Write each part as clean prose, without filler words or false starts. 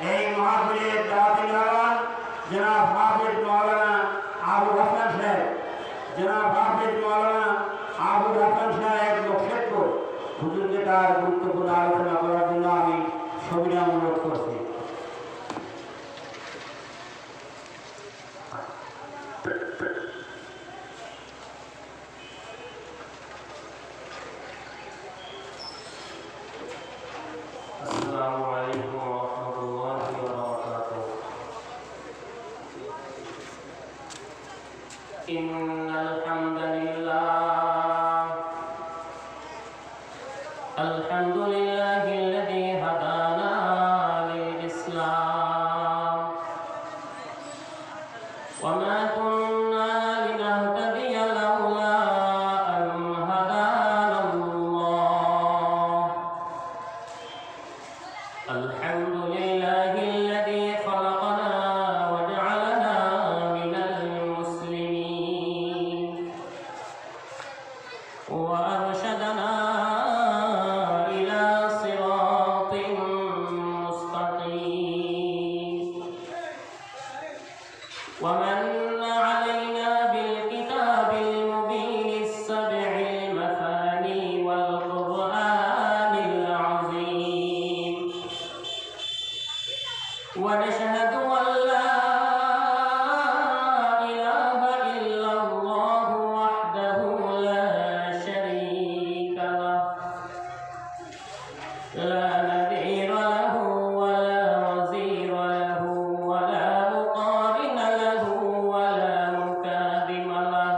এই মাহফিলের দাওয়াতি মেহমান জনাব হাফেজ মাওলানা আবুল হাসান সাহেব, জনাব হাফেজ মাওলানা আবুল হাসান সাহেব মুর্শিদপুর হুজুরকে তার গুরুত্বপূর্ণ আলোচনা করার জন্য আমি সবিনয় অনুরোধ করছি। السلام عليكم ورحمة الله وبركاته. إن الحمد لله الذي هدانا للإسلام وما كنا لنهتدي لولا أن هدانا الله. الحمد لله الذي خلقنا وجعلنا من المسلمين وأرشدنا إلى صراط مستقيم ومن علينا بالكتاب المبين السبع المثاني والقرآن العظيم. ونشهد أن لا إله إلا الله وحده لا شريك له لا نذير له ولا وزير له ولا مقارن له ولا مكاذب له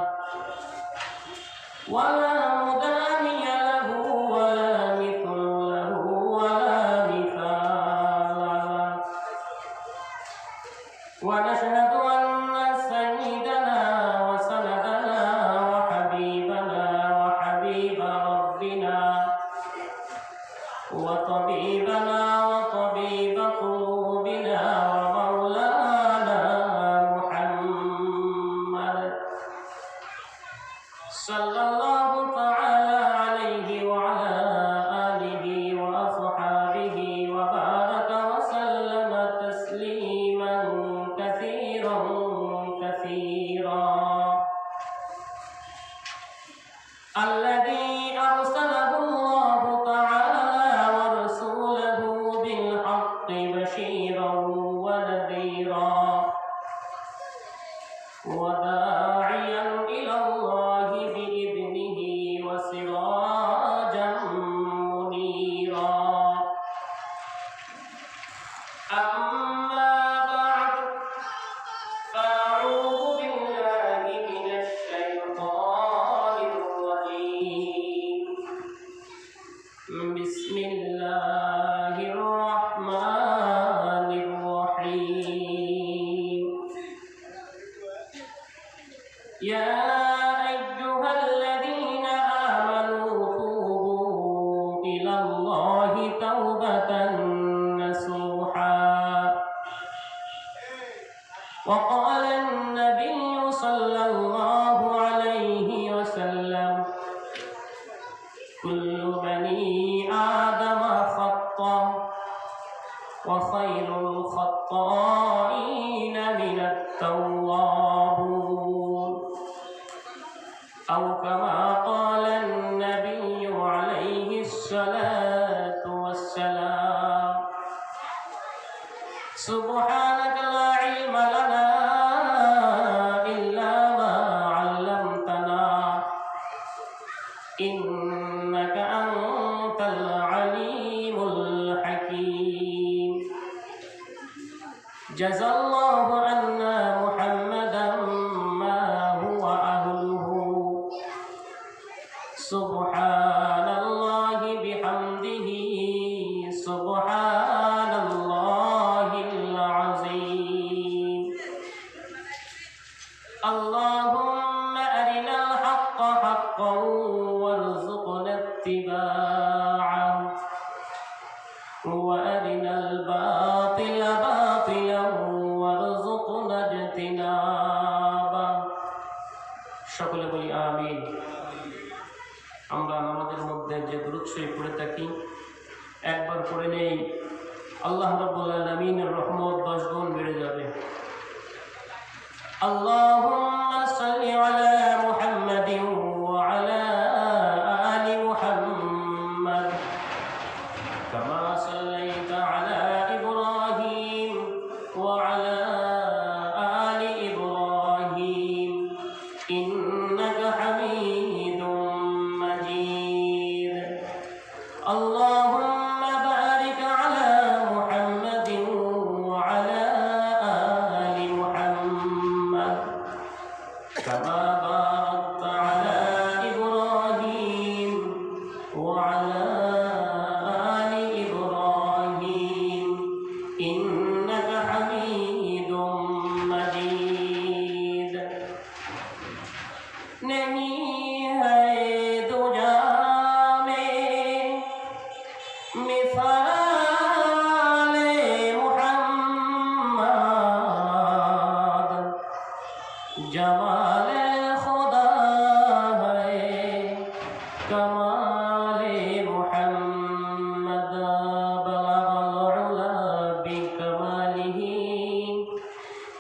ولا مداني له ولا مثل له ولا مثال له. ونشهد أن سيدنا وسندنا وحبيبنا وحبيب ربنا وطبيبنا وطبيب قلوبنا ومولانا محمد صلى الله تعالى عليه وعلى آله وأصحابه وبارك وسلم تسليما كثيرا كثيرا. الذي أرسله الله تعالى ورسوله بالحق بشيرا ونذيرا وداعيا إلى الله بإذنه وسراجا منيرا. أما بعد فأعوذ بالله من الشيطان الرجيم. بسم الله الرحمن الرحيم. يا أيها الذين آمنوا توبوا إلى الله توبة نصوحا. وقال النبي صلى الله عليه وسلم كل بني آدم خطأ وخير الخطائين من التوابون أو كما قال النبي عليه الصلاة والسلام. سبحانك لا علم لنا إلا ما علمتنا إنك أنت العليم الحكيم. جزى الله عنا محمدا ما هو أهله. سبحان الله بحمده سبحان الله العظيم. اللهم أرنا الحق حقا وارزقنا اتباعه وأرنا الباطل باطلا وارزقنا اجتنابه. সকলে বলি আমিন। আমরা আমাদের মধ্যে যে দুরূদ শরীফ পড়ে থাকি একবার পড়ে নেই আল্লাহ রাব্বুল আলামিনের রহমত 10 গুণ বেড়ে যাবে। আল্লাহুম্মা সাল্লি আলা মুহাম্মাদিন ওয়া আলা আলি মুহাম্মাদ কামা সাল্লাইতা আলা ইব্রাহিম ওয়া আলা আলি ইব্রাহিম ইন্নাকা হামিদুম মাজিদ। আল্লাহুম্মা বারিক আলা মুহাম্মাদিন ওয়া আলা আলি মুহাম্মাদ কামা বারাকতা আলা ইব্রাহিম ওয়া আলা আলি ইব্রাহিম ইন্নাকা হামিদুম মাজিদ। नहीं है दुजा में मिसाले मुहम्मद जमाले खुदा है कमाले मुहम्मद बलगल उला बिकमालिही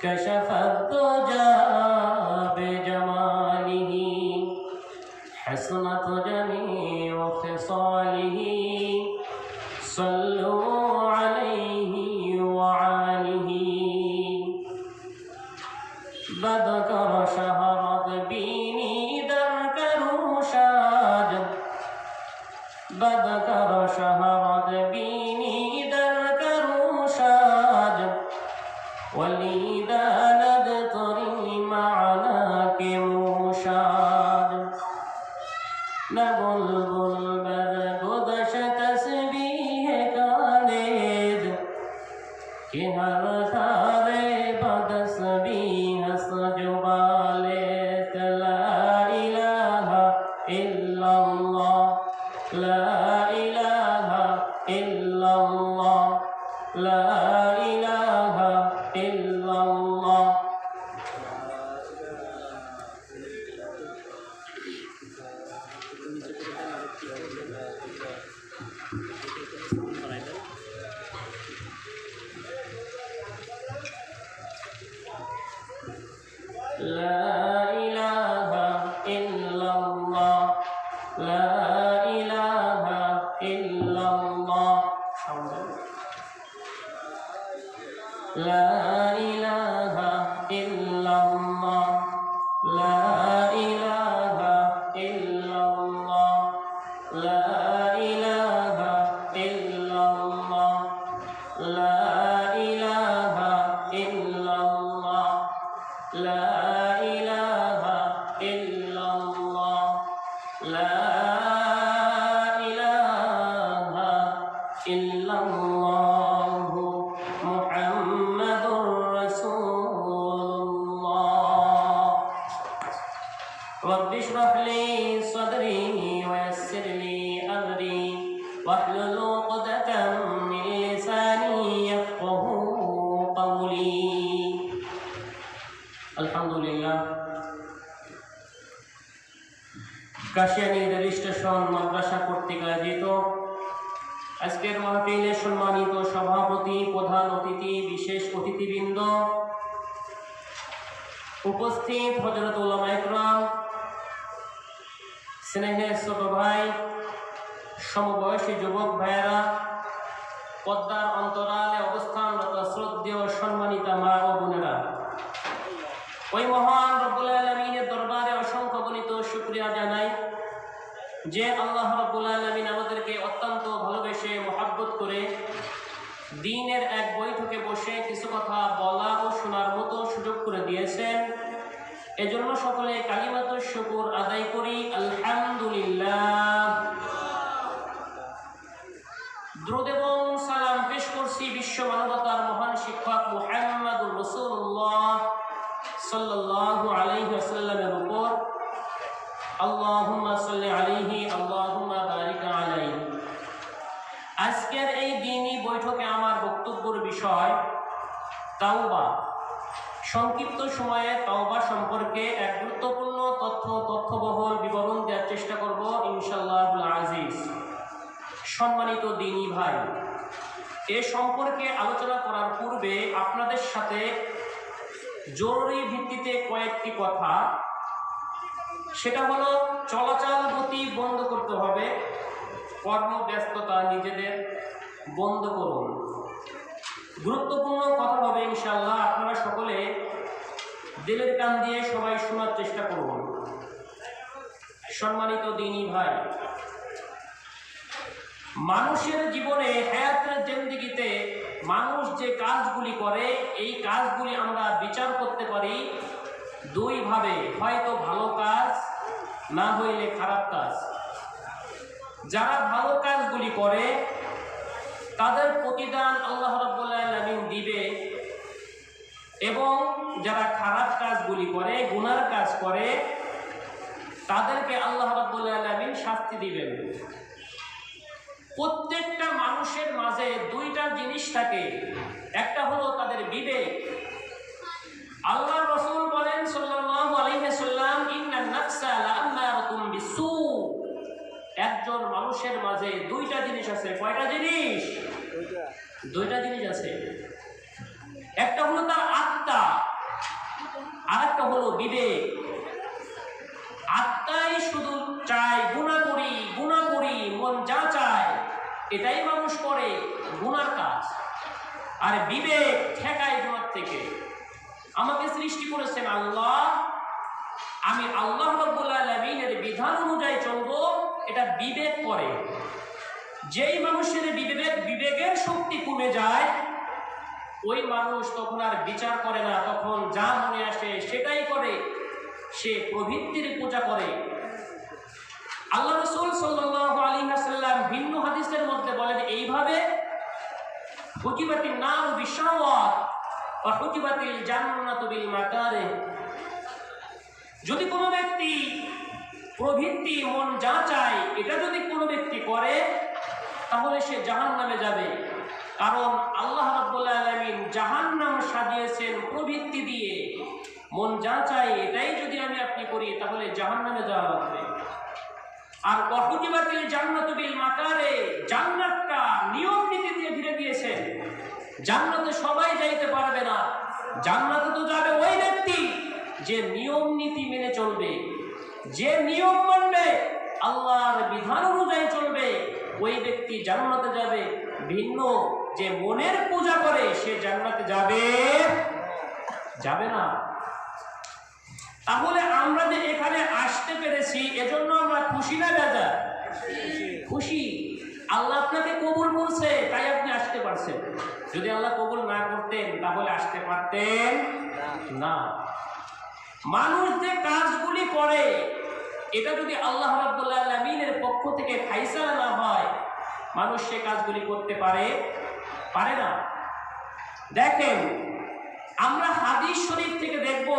कशफत दुजा बेजमालिही हसनत जमीउ खिसालिही सल्लु अलैहि व आलिही। बदकर शहरत बीनी दर करूशाद बदकर शहरत बीनी दर करूशाद वलीदा नदतरी माना के मूशाद न बुलबुल बर गुदश तस्बीह कालेद कि हर थारे बदस्बीह सजुबाले ला इलाहा इल्लल्लाह ला इलाहा इल्लल्लाह ला इलाहा इल्लल्लाह। لا إله إلا الله لا إله إلا الله لا إله إلا الله لا إله إلا الله لا إله إلا الله لا إله إلا الله لا إله إلا الله لا إله إلا الله محمد رسول الله। رب اشرح لي صدري ويسر لي أمري واحلل عقدة من لساني يفقه قولي। আলহামদুলিল্লাহ। কাশিয়ানী রেল স্টেশন মাদ্রাসা কর্তৃক আয়োজিত আজকের মাহফিলের সম্মানিত সভাপতি, প্রধান অতিথি, বিশেষ অতিথিবৃন্দ, উপস্থিত হযরত উলামায়ে কেরাম, স্নেহের ছোট ভাই, সমবয়সী যুবক ভাইয়েরা, পদ্মার অন্তরালে অবস্থানরত শ্রদ্ধেয় সম্মানিতা মা ও বোনেরা, ওই মহান রব্বুল আলামিনের দরবারে অসংখ্য গণিত শুকরিয়া জানাই যে আল্লাহ রব্বুল আলামিন আমাদেরকে অত্যন্ত ভালোবেসে মহব্বত করে দ্বীনের এক বৈঠকে বসে কিছু কথা বলা ও শোনার মতো সুযোগ করে দিয়েছেন। এজন্য সকলে কালিমাতুশ শুকর আদায় করি আলহামদুলিল্লাহ। দ্রুদ এবং সালাম পেশ করছি বিশ্ব মানবতার মহান শিক্ষক মুহাম্মদুর রাসূলুল্লাহ সাল্লাল্লাহু আলাইহি ওয়াসাল্লামের উপর। আল্লাহুম্মা সাল্লি আলাইহি আল্লাহুম্মা বারিক আলাইহি। আজকের এই দ্বীনি বৈঠকে আমার বক্তব্যের বিষয় তাওবা। সংক্ষিপ্ত সময়ে তাওবা সম্পর্কে এক গুরুত্বপূর্ণ তথ্যবহুল বিবরণ দেওয়ার চেষ্টা করব ইনশাআল্লাহুল আজিজ। সম্মানিত দ্বীনি ভাই, এ সম্পর্কে আলোচনা করার পূর্বে আপনাদের সাথে জরুরি ভিত্তিতে কয়েকটি কথা, সেটা হলো চলাচল গতি বন্ধ করতে হবে, কর্মব্যস্ততা নিজেদের বন্ধ করুন। গুরুত্বপূর্ণ কথা হবে ইনশাআল্লাহ, আপনারা সকলে দিলের কান দিয়ে সবাই শোনার চেষ্টা করুন। সম্মানিত দ্বীনী ভাই, মানুষের জীবনে হায়াতের জিন্দেগিতে মানুষ যে কাজগুলি করে এই কাজগুলি আমরা বিচার করতে পারি দুই ভাবে, হয়তো ভালো কাজ, না হইলে খারাপ কাজ। যারা ভালো কাজগুলি করে তাদের প্রতিদান আল্লাহ রাব্বুল আলামিন দিবে, এবং যারা খারাপ কাজগুলি করে, গুনার কাজ করে, তাদেরকে আল্লাহ রাব্বুল আলামিন শাস্তি দিবেন। প্রত্যেকটা মানুষের মাঝে দুইটা জিনিস থাকে, একটা হলো তাদের বিবেক। আল্লাহ রাসূল বলেন সাল্লাল্লাহু আলাইহি ওয়াসাল্লাম, ইন্নান নাফসা লাআমারাতুম বিসু। একজন মানুষের মাঝে দুইটা জিনিস আছে। কয়টা জিনিস? দুইটা জিনিস আছে। একটা হলো তার আত্মা, আর একটা হলো বিবেক। আত্মাই শুধু চায় গুনাহ করি, মন যা চায় এটাই মানুষ করে, গুনার কাজ। আর বিবেক ঠেকায় গুনার থেকে। আমাকে সৃষ্টি করেছেন আল্লাহ, আমি আল্লাহ রাব্বুল আলামিনের বিধান অনুযায়ী চলবো, এটা বিবেক করে। যেই মানুষের বিবেকের শক্তি কমে যায়, ওই মানুষ তখন আর বিচার করে না, তখন যা মনে আসে সেটাই করে, সে প্রবৃত্তির পূজা করে। আল্লাহ রাসূল সাল্লাল্লাহু আলাইহি ওয়াসাল্লাম ভিন্ন হাদিসের মধ্যে বলেন এইভাবে, হুজিবাতিন নারু বিশাওয়াত ওয়া হুজিবাতিল জান্নাতু বিল মাকারিহ। যদি কোনো ব্যক্তি প্রবৃত্তি, মন যা চায় এটা যদি কোনো ব্যক্তি করে, তাহলে সে জাহান্নামে যাবে। কারণ আল্লাহ রাব্বুল আলামিন জাহান্নাম সাজিয়েছেন প্রবৃত্তি দিয়ে। মন যা চায় এটাই যদি আপনি করি, তাহলে জাহান্নামে যাওয়া লাগবে। আর ওয়াহুজিবাতিল জান্নাতু বিল মাকারিহ, জান্নাতটা নিয়ম নীতি দিয়ে ঘিরে দিয়েছেন। জান্নাতে সবাই যাইতে পারবে না, জান্নাতে তো যাবে ওই ব্যক্তি যে নিয়ম নীতি মেনে চলবে, যে নিয়ম মানবে, আল্লাহর বিধান অনুযায়ী চলবে, ওই ব্যক্তি জান্নাতে যাবে। ভিন্ন যে মনের পূজা করে সে জান্নাতে যাবে না। তাহলে আমরা যে এখানে আসতে পেরেছি, এজন্য আমরা খুশি না বেজার? খুশি। আল্লাহ আপনাকে কবুল করছে, তাই আপনি আসতে পারছেন। যদি আল্লাহ কবুল না করতেন তাহলে আসতে পারতেন না। মানুষ যে কাজগুলি করে, এটা যদি আল্লাহ রাব্বুল আলামিনের পক্ষ থেকে ফায়সালা না হয়, মানুষ সে কাজগুলি করতে পারে না। দেখেন, আমরা হাদিস শরীফ থেকে দেখব,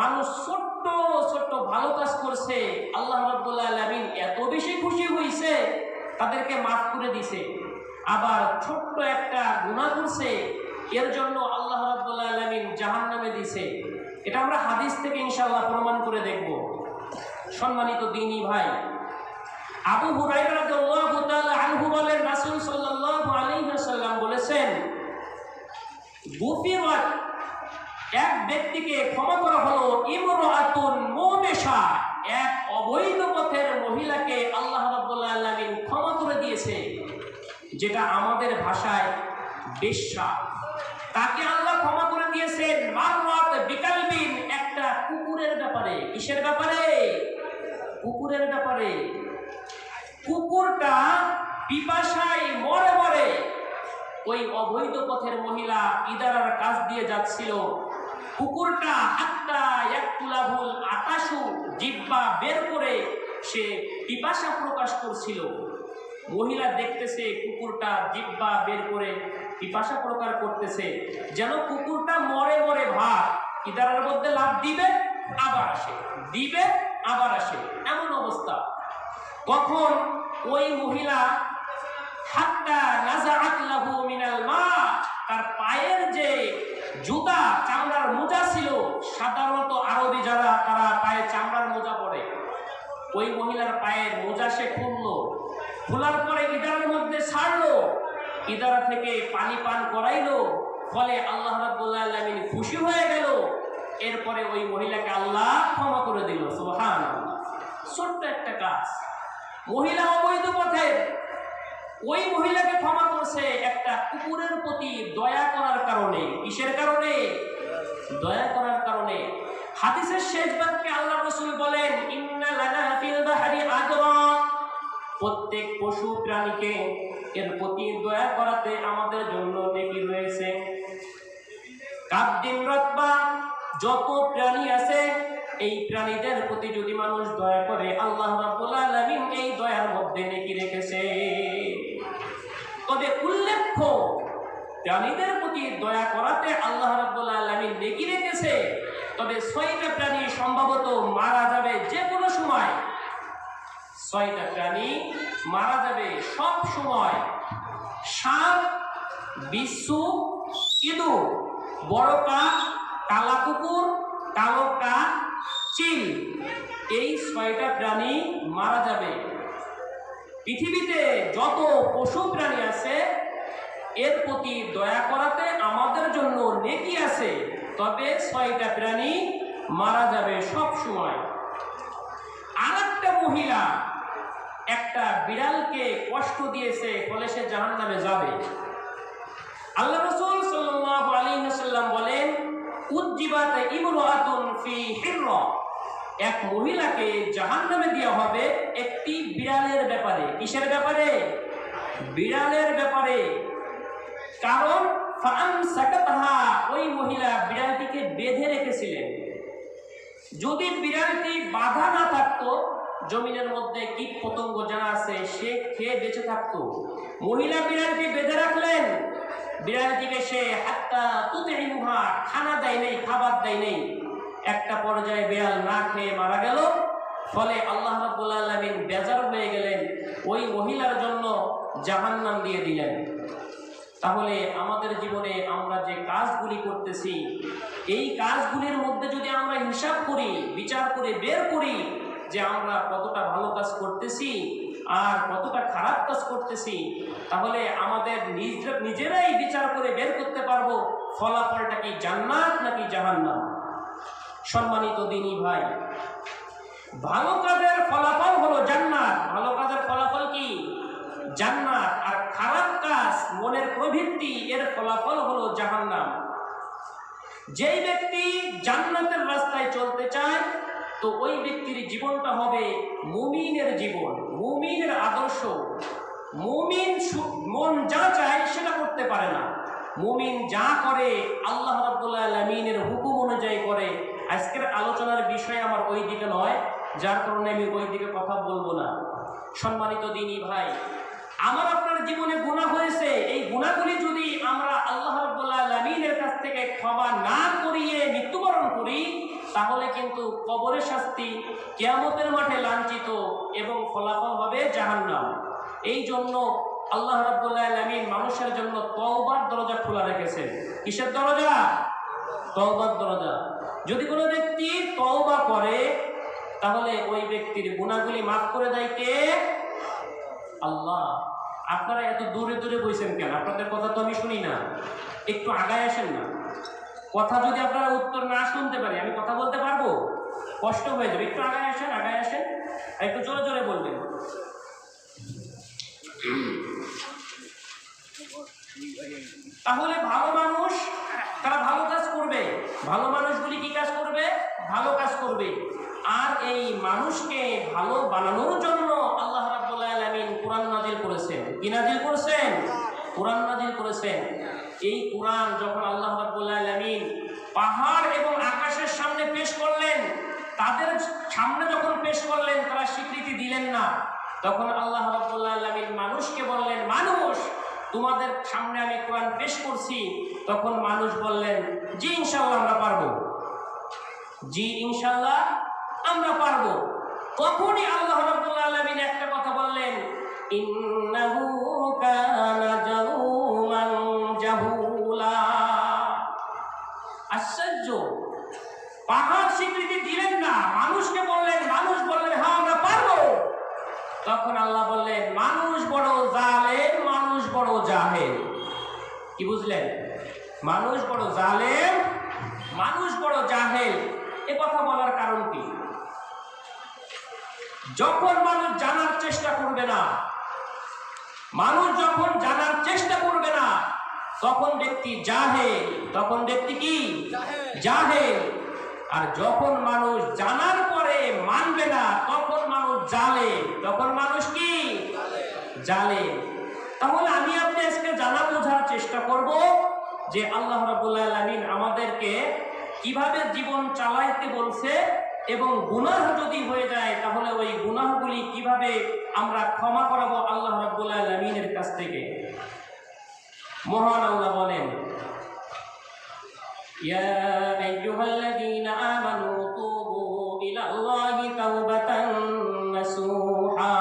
মানুষ ছোট্ট ছোট্ট ভালো কাজ করছে, আল্লাহ রাব্বুল আলামিন এত বেশি খুশি হইছে, তাদেরকে মাফ করে দিছে। আবার ছোট্ট একটা গুনাহ করছে, এর জন্য আল্লাহ রাব্বুল আলামিন জাহান্নামে দিছে। এটা আমরা হাদিস থেকে ইনশাআল্লাহ প্রমাণ করে দেখব। সম্মানিত দ্বীনী ভাই, আবু হুরায়রা রাদিয়াল্লাহু তাআলা আনহু বলেন, রাসূল সাল্লাল্লাহু আলাইহি ওয়াসাল্লাম বলেছেন, গুফিরাত, এক ব্যক্তিকে ক্ষমা করা হলো, ইমরাতুন মুমিশা, এক অবৈধ পথের মহিলাকে আল্লাহ রাব্বুল আলামিন ক্ষমা করে দিয়েছে, যেটা আমাদের ভাষায় বেশ্যা। তাকে আল্লাহ ক্ষমা করে দিয়েছেন মাররাত বিকালবিন, একটা কুকুরের ব্যাপারে। কিসের ব্যাপারে? কুকুরের ব্যাপারে। কুকুরটা পিপাসায় মরে ওই অবৈধ পথের মহিলা ইদারার কাজ দিয়ে যাচ্ছিল। কুকুরটা হাত্তা ইয়াকুলাহুল আতাশু, জিহ্বা বের করে সে পিপাসা প্রকাশ করছিল। মহিলা দেখতেছে কুকুরটা জিহ্বা বের করে পিপাসা প্রকাশ করতেছে, যেন কুকুরটা মরে ভাব, ইদারার মধ্যে লাফ দিবে আবার আসে, দিবে আবার আসে, এমন অবস্থা। তখন ওই মহিলা হাত্তা নাযাআত লাহু মিনাল মা, তার পায়ের যে জুতা, চামড়ার মোজা ছিল, সাধারণত আরবি যারা, তারা পায়ে চামড়ার মোজা পরে, ওই মহিলার পায়ের মোজা সে খুললো। খোলার পরে ইদারার মধ্যে ছাড়লো। কিদারা থেকে পানি পান করাইলো, ফলে আল্লাহ রাব্বুল আলামিন খুশি হয়ে গেল। এরপরে ওই মহিলাকে আল্লাহ ক্ষমা করে দিল। সুবহানাল্লাহ। ছোট্ট একটা কাজ, মহিলা অবৈধ পথের, ওই মহিলাকে ক্ষমা করছে একটা কুকুরের প্রতি দয়া করার কারণে। কিসের কারণে? দয়া করার কারণে। হাদিসের শেষ বাক্যে আল্লাহ রাসূল বলেন, ইন্না লানা ফিল বাহরি আজরা, প্রত্যেক পশু প্রাণীকে এর প্রতি দয়া করাতে আমাদের জন্য নেকি রয়েছে। কাবদিন রাতবা, যত প্রাণী আছে এই প্রাণীদের প্রতি যদি মানুষ দয়া করে, আল্লাহ রাব্বুল আলামিন এই দয়ার মধ্যে নেকি রেখেছে। তবে উল্লেখ্য, প্রাণীদের প্রতি দয়া করাতে আল্লাহ রাব্বুল আলামিন নেকি রেখেছে, তবে 6টা প্রাণী সম্ভবত মারা যাবে যে কোনো সময়। 6টা প্রাণী মারা যাবে সব সময়। সাপ, বিচ্ছু, ইঁদুর, বড় কাক, কালা কুকুর, কালো কাক, চিল, এই 6টা প্রাণী মারা যাবে। পৃথিবীতে যত পশু প্রাণী আছে এর প্রতি দয়া করাতে আমাদের জন্য নেকি আছে, তবে 6টা প্রাণী মারা যাবে সব সময়। আরেকটা মহিলা একটা বিড়ালকে কষ্ট দিয়েছে, ফলে সে জাহান্নামে যাবে। আল্লাহ রাসূল সাল্লাল্লাহু আলাইহি ওয়াসাল্লাম বলেন, উজ্জিবাত ইমরাতুন ফি হিররা, এক মহিলাকে জাহান্নামে দেওয়া হবে একটি বিড়ালের ব্যাপারে। কিসের ব্যাপারে? বিড়ালের ব্যাপারে। কারণ ফাআমসাকাতহা, ওই মহিলা বিড়ালটিকে বেঁধে রেখেছিলেন। যদি বিড়ালটি বাধা না থাকতো, জমিনের মধ্যে কীট পতঙ্গ যারা আছে সে খেয়ে বেঁচে থাকতো। মহিলা বিড়ালটি বেঁধে রাখলেন, বিড়ালটিকে সে হাত্তা তুতইমুহা, খানা দেয় নেই, খাবার দেয় নেই। একটা পর্যায়ে বিড়াল না খেয়ে মারা গেল। ফলে আল্লাহ রাব্বুল আলামিন বেজার হয়ে গেলেন, ওই মহিলার জন্য জাহান্নাম দিয়ে দিলেন। তাহলে আমাদের জীবনে আমরা যে কাজগুলি করতেছি, এই কাজগুলির মধ্যে যদি আমরা হিসাব করি, বিচার করে বের করি যে আমরা কতটা ভালো কাজ করতেছি আর কতটা খারাপ কাজ করতেছি, তাহলে আমাদের নিজেরাই বিচার করে বের করতে পারবো ফলাফলটা কি জান্নাত নাকি জাহান্নাম। সম্মানিত দিনী ভাই, ভালো কাজের ফলাফল হলো জান্নাত। ভালো কাজের ফলাফল কি? জান্নাত। আর খারাপ কাজ, মনের প্রবৃত্তি, এর ফলাফল হলো জাহান্নাম। যেই ব্যক্তি জান্নাতের রাস্তায় চলতে চায়, তো ওই ব্যক্তির জীবনটা হবে মুমিনের জীবন, মুমিনের আদর্শ। মুমিন মন যা চায় সেটা করতে পারে না। মুমিন যা করে আল্লাহ রাব্বুল আলামিনের হুকুম অনুযায়ী করে। আজকের আলোচনার বিষয় আমার ওই দিকে নয়, যার কারণে আমি ওই দিকে কথা বলবো না। সম্মানিত দিনী ভাই, আমার আপনার জীবনে গুনাহ হয়েছে, এই গুনাহগুলি যদি আমরা আল্লাহ রাব্বুল আলামিনের কাছ থেকে ক্ষমা না করিয়ে মৃত্যুবরণ করি, তাহলে কিন্তু কবরের শাস্তি, কিয়ামতের মাঠে লাঞ্ছিত এবং ফলাফল হবে জাহান্নাম। এই জন্য আল্লাহ রাব্বুল আলামিন মানুষের জন্য তওবার দরজা খোলা রেখেছেন। কিসের দরজা? তওবার দরজা। যদি কোনো ব্যক্তি তওবা করে, তাহলে ওই ব্যক্তির গুনাহগুলি মাফ করে দেয় কে? আল্লাহ। আপনারা এত দূরে দূরে বসেন কেন? আপনাদের কথা তো আমি শুনি না। একটু আগায় আসেন না। কথা যদি আপনারা উত্তর না শুনতে পারি, আমি কথা বলতে পারবো? কষ্ট হয়ে যাবে। একটু আগায় আসেন, আগায় আসেন, আর একটু জোরে জোরে বলবেন। তাহলে ভালো মানুষ তারা ভালো কাজ করবে। ভালো মানুষগুলি কি কাজ করবে? ভালো কাজ করবে। আর এই মানুষকে ভালো বানানোর জন্য আল্লাহ রাব্বুল আলামিন কোরআন নাজিল করেছেন। কি নাজিল করেছেন? কোরআন নাজিল করেছেন। এই কোরআন যখন আল্লাহ রাব্বুল আলামিন পাহাড় এবং আকাশের সামনে পেশ করলেন, তাদের সামনে যখন পেশ করলেন তারা স্বীকৃতি দিলেন না। তখন আল্লাহ রাব্বুল আলামিন মানুষকে বললেন, মানুষ, তোমাদের সামনে আমি কোরআন পেশ করছি। তখন মানুষ বললেন, জি ইনশাআল্লাহ আমরা পারবো, জি ইনশাআল্লাহ আমরা পারবো। তখনই আল্লাহ রাব্বুল আলামিন একটা কথা বললেন, ইন্নাহু কানা জালুমান জাহুলা। আশ্চর্য, পাহাড় স্বীকৃতি দিলেন না, মানুষকে বললেন, মানুষ বললেন হ্যাঁ আমরা পারবো। তখন আল্লাহ বললেন, মানুষ বড় জালেম, মানুষ বড় জাহেল। কি বুঝলেন? মানুষ বড় জালেম, মানুষ বড় জাহেল। এ কথা বলার কারণ কি? যখন মানুষ জানার চেষ্টা করবে না, মানুষ যখন জানার চেষ্টা করবে না, তখন ব্যক্তি জাহেল। তখন ব্যক্তি কি? জাহেল। আর যখন মানুষ জানার পরে মানবে না, তখন মানুষ জালেম। তখন মানুষ কি? জালেম। তাহলে আমি আপনি আজকে জানা বোঝার চেষ্টা করব যে আল্লাহ রাব্বুল আলামিন আমাদেরকে কিভাবে জীবন চালাইতে বলছে, এবং গুনাহ যদি হয়ে যায় তাহলে ওই গুনাহগুলি কিভাবে আমরা ক্ষমা করাবো আল্লাহ রাব্বুল আলামিনের কাছ থেকে। মহান আল্লাহ বলেন, ইয়া আইয়ুহাল্লাযীনা আমানু তুবু ইলাল্লাহি তাওবাতান নাসুহা।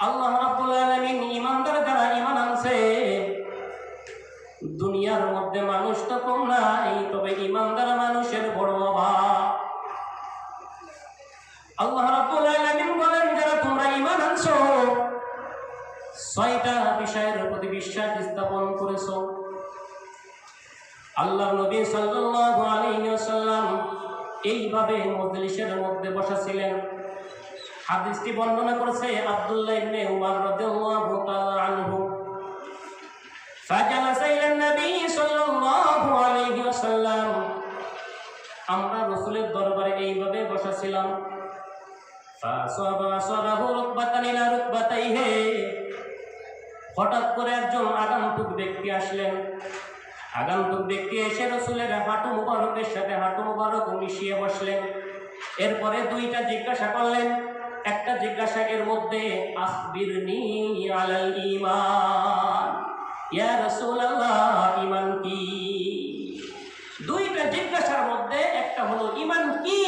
আল্লাহ রাব্বুল আলামিন ঈমানদার যারা ঈমান আনছে, দুনিয়ার মধ্যে মানুষ তো কম নাই, তবে ঈমানদার মানুষের বড় অভাব। আল্লাহ রাব্বুল আলামিন বলেন, যারা তোমরা ঈমান আনছো, 6টা বিষয়ের প্রতি বিশ্বাস স্থাপন করেছো। আল্লাহ নবী সাল্লাল্লাহু আলাইহি ওয়াসাল্লাম এইভাবে মজলিসের মধ্যে বসা ছিলেন। হাদিসটি বর্ণনা করেছে আব্দুল্লাহ ইবনে উমর রাদিয়াল্লাহু তাআলা আনহু। ফাজালাসা ইলা নবী সাল্লাল্লাহু আলাইহি ওয়াসাল্লাম, আমরা রাসূলের দরবারে এইভাবে বসা ছিলাম। ফাসাবাহু রুকবাতান ইলা রুকবাতাইহি, হঠাৎ করে একজন আগন্তুক ব্যক্তি আসলেন। আগন্তুক ব্যক্তি এসে রাসূলের হাঁটু মুবারকের সাথে হাঁটু মুবারক মিশিয়ে বসলেন। এরপরে দুইটা জিজ্ঞাসা করলেন। একটা জিজ্ঞাসার মধ্যে আখবিরনি আলাল ঈমান, ইয়া রাসূলুল্লাহ ঈমান কি? দুইটা জিজ্ঞাসার মধ্যে একটা হলো ঈমান কি।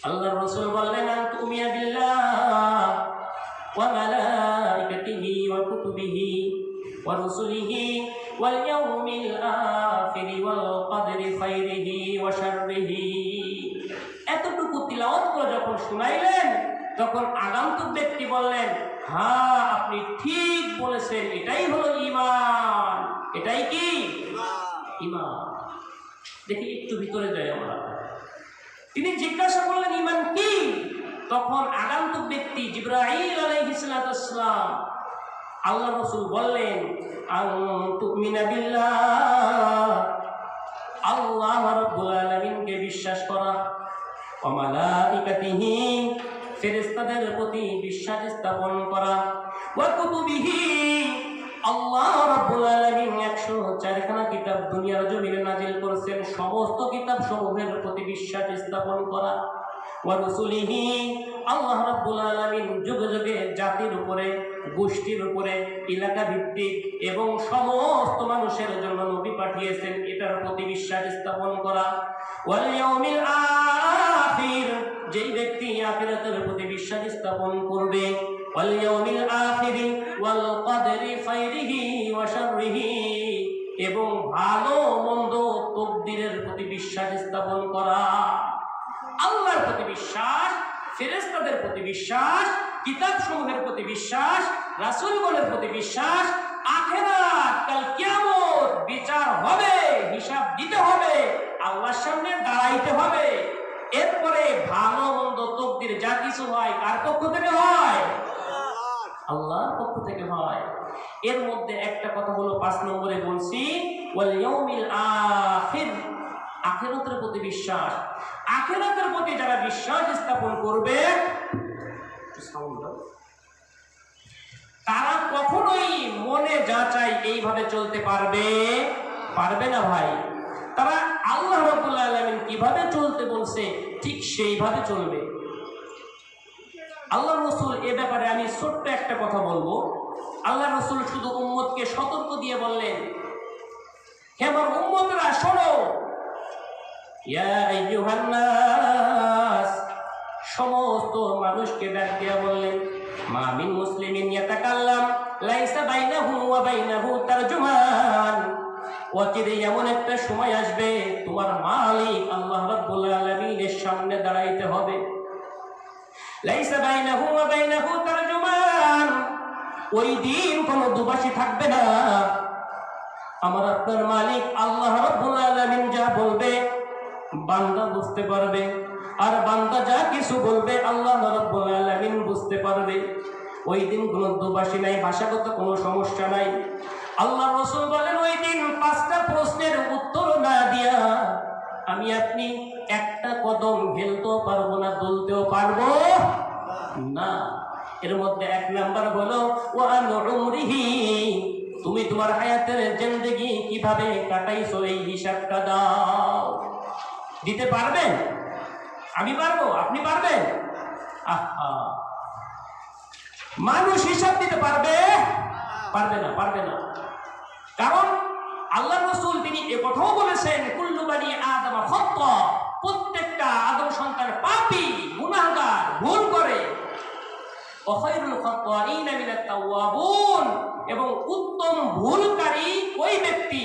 আল্লাহর রাসূল বললেন, আন তুমিয়া বিল্লাহ ওয়া মালাইকাতিহি ওয়া কুতুবিহি ওয়া রুসুলিহি ওয়াল ইয়াউমিল আখির ওয়াল কদরি খাইরিহি ওয়া শাররিহি। এতটুকু তিলাওয়াত করে যখন শুনাইলেন, তখন আগন্তুক ব্যক্তি বললেন, হ্যাঁ আপনি ঠিক বলেছেন, এটাই হলো ঈমান। এটাই কি? ঈমান। দেখি একটু ভিতরে যাই আমরা। তিনি জিজ্ঞাসা করলেন, ঈমান কি? তখন আগন্তুক ব্যক্তি জিবরাইল আলাইহিস সালাম, আল্লাহ রাসূল বললেন, আন তুমিনা বিল্লাহ, আল্লাহ রাব্বুল আলামিনকে বিশ্বাস করা, ওয়া মালাইকাতিহি, ফেরেশতাদের প্রতি বিশ্বাস স্থাপন করা, ওয়া কুতুবিহি, আল্লাহ রাব্বুল আলামিন 104খানা কিতাব দুনিয়ার জমিনে নাজিল করেছেন, সমস্ত কিতাব সমূহের প্রতি বিশ্বাস স্থাপন করা, ওয়া রাসূলিহি, আল্লাহ রাব্বুল আলামিন যুগে যুগে জাতির উপরে, গোষ্ঠীর উপরে, এলাকা ভিত্তিক এবং সমস্ত মানুষের জন্য নবী পাঠিয়েছেন, এটার প্রতি বিশ্বাস স্থাপন করা, ওয়াল ইয়াউমিল আখির, যেই ব্যক্তি আখিরাতের প্রতি বিশ্বাস স্থাপন করবে, ওয়াল ইয়াউমিল আখির ওয়াল কদরি খাইরিহি ওয়া শাররিহি, এবং ভালো মন্দ তকদিরের প্রতি বিশ্বাস স্থাপন করা। আল্লাহর প্রতি বিশ্বাস, ফেরেশতাদের প্রতি বিশ্বাস, কিতাব সমূহের প্রতি বিশ্বাস, রাসূলগণের প্রতি বিশ্বাস, আখিরাত, কাল কিয়ামত, বিচার হবে, হিসাব দিতে হবে, আল্লাহর সামনে দাঁড়াইতে হবে। এরপরে ভালো মন্দ তকদির যা কিছু হয় কার পক্ষ থেকে হয়? আল্লাহর পক্ষ থেকে হয়। এর মধ্যে একটা কথা হলো 5 নম্বরে বলছি, ওয়াল ইয়াউমিল আখির, আখিরাতের প্রতি বিশ্বাস। আখিরাতের প্রতি যারা বিশ্বাস স্থাপন করবে, তারা কখনোই মনে যা চাই এইভাবে চলতে পারবে না ভাই। তারা আল্লাহ রাব্বুল আলামিন কিভাবে চলতে বলছে ঠিক সেইভাবে চলবে। আল্লাহ রাসূল এ ব্যাপারে আমি ছোট্ট একটা কথা বলবো। আল্লাহ রাসূল শুধু উম্মতকে সতর্ক দিয়ে বললেন, হে আমার উম্মতরা শোনো, ইয়া আইয়ুহান নাস, সমস্ত মানুষকে ডাক দিয়া বললেন, মা মিন মুসলিমিন ইয়াতাকাল্লাম লাইসা বাইনাহু ওয়া বাইনাহু তারজুমান, অচিরে এমন একটা সময় আসবে তোমার মালিক আল্লাহ রাব্বুল আলামিনের সামনে দাঁড়াইতে হবে, লাইসা বাইনাহু ওয়া বাইনাহু তারজুমান, যান, ওই দিন কোনো দুবাসী থাকবে না। আমার আপনার মালিক আল্লাহ রাব্বুল আলামিন যা বলবে বান্দা বুঝতে পারবে, আর বান্দা যা কিছু বলবে আল্লাহ রাব্বুল আলামিন বুঝতে পারবে। ওই দিন কোনো দুবাসী নাই, ভাষাগত কোনো সমস্যা নাই। আল্লাহ রাসূল বলেন ওই দিন 5টা প্রশ্নের উত্তর না দিয়া আমি আপনি একটা কদম ফেলতেও পারবো না, দুলতেও পারবো না। এর মধ্যে 1 নাম্বার হলো ওয়া উমরিহি, তুমি তোমার হায়াতের জিন্দেগি কিভাবে কাটাইছো এই হিসাবটা দাও। দিতে পারবেন? আমি পারবো? আপনি পারবেন? আহা, মানুষ হিসাব দিতে পারবে? পারবে না, পারবে না। কারণ আল্লাহ রাসূল তিনি এ কথাও বলেছেন কুল্লু বানি আদম খাতা, প্রত্যেকটা আদম সন্তান পাপী, গুনাহগার, ভুল করে। ওয়া খায়রুল খাত্তাইনা মিনাত তাওয়াবুন, এবং উত্তম ভুলকারী ওই ব্যক্তি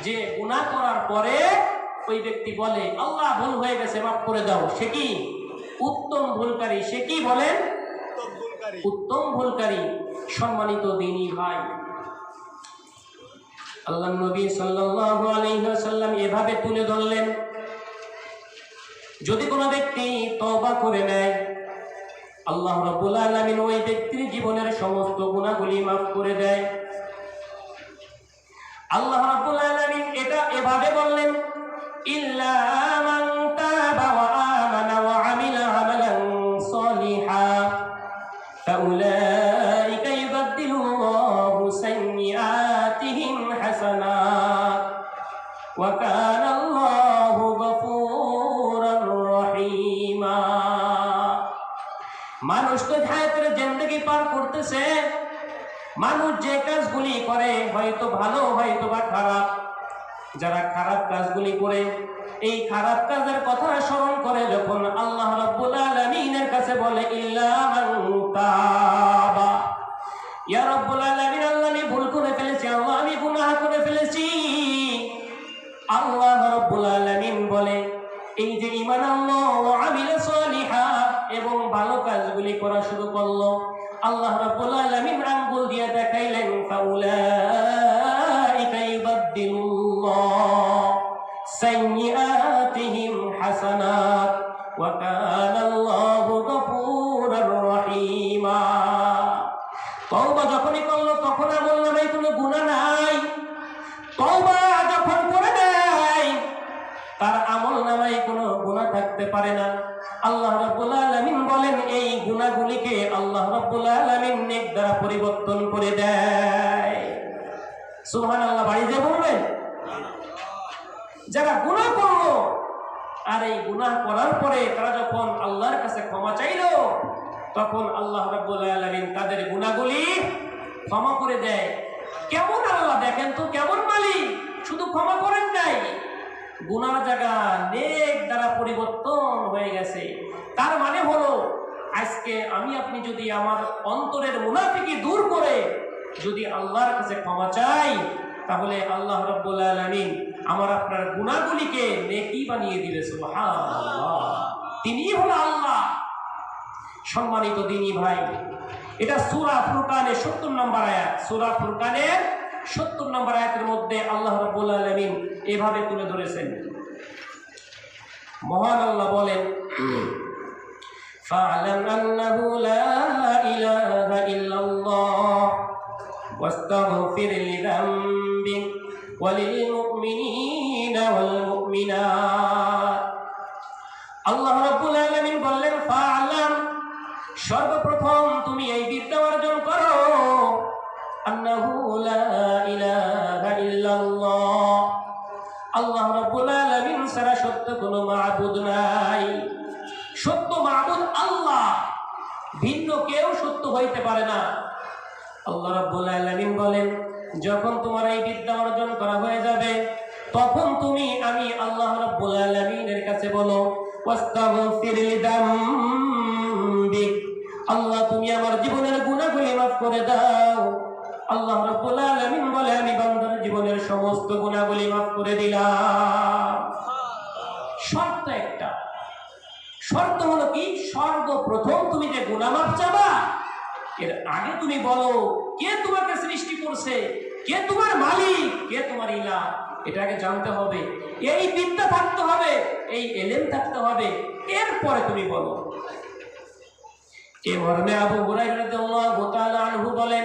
যে গুনাহ করার পরে ওই ব্যক্তি বলে আল্লাহ ভুল হয়ে গেছে মাফ করে দাও, সে কি উত্তম ভুলকারী। সে কি বলেন? উত্তম ভুলকারী। সম্মানিত দ্বীনী ভাই, আল্লাহর নবী সাল্লাল্লাহু আলাইহি ওয়াসাল্লাম এভাবে তুলে ধরলেন, যদি কোনো ব্যক্তি তওবা করে নেয় আল্লাহ রাব্বুল আলামিন ওই ব্যক্তির জীবনের সমস্ত গুনাহগুলি মাফ করে দেয়। আল্লাহ রাব্বুল আলামিন এটা এভাবে বললেন, ইল্লা মান তাবা ওয়া আমানা ওয়া আমিলা আমালান সলিহা ফাউলাইকা ইউবাদদিলুল্লাহু সাইয়্যাতিহিম হাসানাত ওয়া কানা আল্লাহু গফুরার রহিমা। মানুষ তো হায়াতের জিন্দেগি পার করতেছে, মানুষ যে কাজগুলি করে হয়তো ভালো হয়তো বা খারাপ, যারা খারাপ কাজগুলি করে এই খারাপ কাজের কথা স্মরণ করে যখন আল্লাহ রাব্বুল আলামিনের কাছে বলে ইল্লা মান তাবা, ইয়া রাব্বুল আলামিন আল্লাহ আমি ভুল করে ফেলেছি, আল্লাহ আমি গুনাহ করে ফেলেছি, আল্লাহ রাব্বুল আলামিন বলে এই যে ঈমান আনলো ওয়া আমিলা সলিহা এবং ভালো কাজগুলি করা শুরু করলো, আল্লাহ রাব্বুল আলামিন আঙ্গুল দিয়ে দেখাইলেন ফাউলাইকা ইউবাদদিলুল্লাহু সাইয়্যাতিহিম হাসানাত ওয়া কানা আল্লাহু গফুরার রহিমা। তওবা যখনই করলো তখন আমল নামায় কোনো গুনাহ নাই। তওবা যখন করে দেয় তার আমল নামায় কোনো গুনাহ থাকতে পারে না। আল্লাহ রাব্বুল আলামিন বলেন এই গুনাহগুলিকে আল্লাহ রাব্বুল আলামিন নেক দ্বারা পরিবর্তন করে দেয়। সুবহানাল্লাহ, বাড়িতে বলবেন। যারা গুনাহ করলো আর এই গুনাহ করার পরে তারা যখন আল্লাহর কাছে ক্ষমা চাইলো তখন আল্লাহ রাব্বুল আলামিন তাদের গুনাহগুলি ক্ষমা করে দেয়। কেমন আল্লাহ দেখেন তো, কেমন মালিক! শুধু ক্ষমা করেন নাই, গুনার জায়গা নেক দ্বারা পরিবর্তন হয়ে গেছে। তার মানে হলো আজকে আমি আপনি যদি আমার অন্তরের মুনাফিকি দূর করে যদি আল্লাহর কাছে ক্ষমা চাই তাহলে আল্লাহ রাব্বুল আলামিন আমার আপনার গুনাহগুলিকে নেকি বানিয়ে দিবে। সুবহানাল্লাহ, তিনিই হলো আল্লাহ। সম্মানিত দ্বীনী ভাই, এটা সূরা ফুরকানের 70 নম্বর আয়াত। সূরা ফুরকানের 70 নম্বর আয়াতের মধ্যে আল্লাহ রাব্বুল আলামিন এভাবে তুলে ধরেছেন। মহান আল্লাহ বলেন ফা'লাম আন্নাহু লা ইলাহা ইল্লাল্লাহ ওয়াস্তাগফির লিযামবিক ওয়ালিল মুমিনিনা ওয়াল মুমিনাত। আল্লাহ রাব্বুল আলামিন বললেন ফা'লাম, সর্বপ্রথম তুমি এই বিদ্যা অর্জন করো আন্নাহু লা ইলাহা ইল্লাল্লাহ, আল্লাহ রাব্বুল আলামিন ছাড়া সত্য কোনো মাবুদ নাই। সত্য মাবুদ আল্লাহ, ভিন্ন কেউ সত্য হইতে পারে না। আল্লাহ রাব্বুল আলামিন বলেন যখন তোমার এই বিদ্যা অর্জন করা হয়ে যাবে তখন তুমি আমি আল্লাহ রাব্বুল আলামিনের কাছে বলো ওয়াস্তাগফির লিযামবিক, আল্লাহ তুমি আমার জীবনের গুনাহগুলি মাফ করে দাও। আল্লাহ রাব্বুল আলামিন বলে আমি বান্দার জীবনের সমস্ত গুনাহগুলি মাফ করে দিলাম। শর্ত একটা, শর্ত হলো কি সর্বপ্রথম তুমি যে গুনাহ মাফ চাবা এর আগে তুমি বলো কে তোমাকে সৃষ্টি করছে, কে তোমার মালিক, কে তোমার ইলাহ, এটাকে জানতে হবে। এই বিদ্যা থাকতে হবে, এই এলেম থাকতে হবে, এরপরে তুমি বলো। এই মর্মে আবু হুরায়রা রাদিয়াল্লাহু তাআলা আনহু বলেন,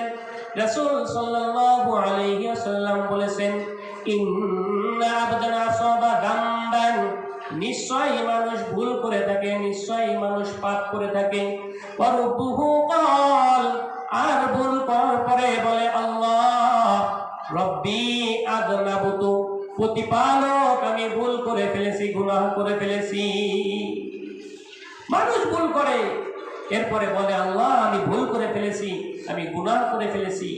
রাসূল সাল্লাল্লাহু আলাইহি ওয়াসাল্লাম বলেছেন, ইন্না আবদান আসাবা দামবান, নিশ্চয়ই মানুষ ভুল করে থাকে, নিশ্চয়ই মানুষ পাপ করে থাকে। ওয়ারুবুহু ক্বাল, আর ভুল করার পরে বলে আল্লাহ রব্বি আযনাবতু, প্রতিপালক আমি ভুল করে ফেলেছি, গুনাহ করে ফেলেছি। মানুষ ভুল করে, এরপরে বলে আল্লাহ আমি ভুল করে ফেলেছি, আমি গুনাহ করে ফেলেছি।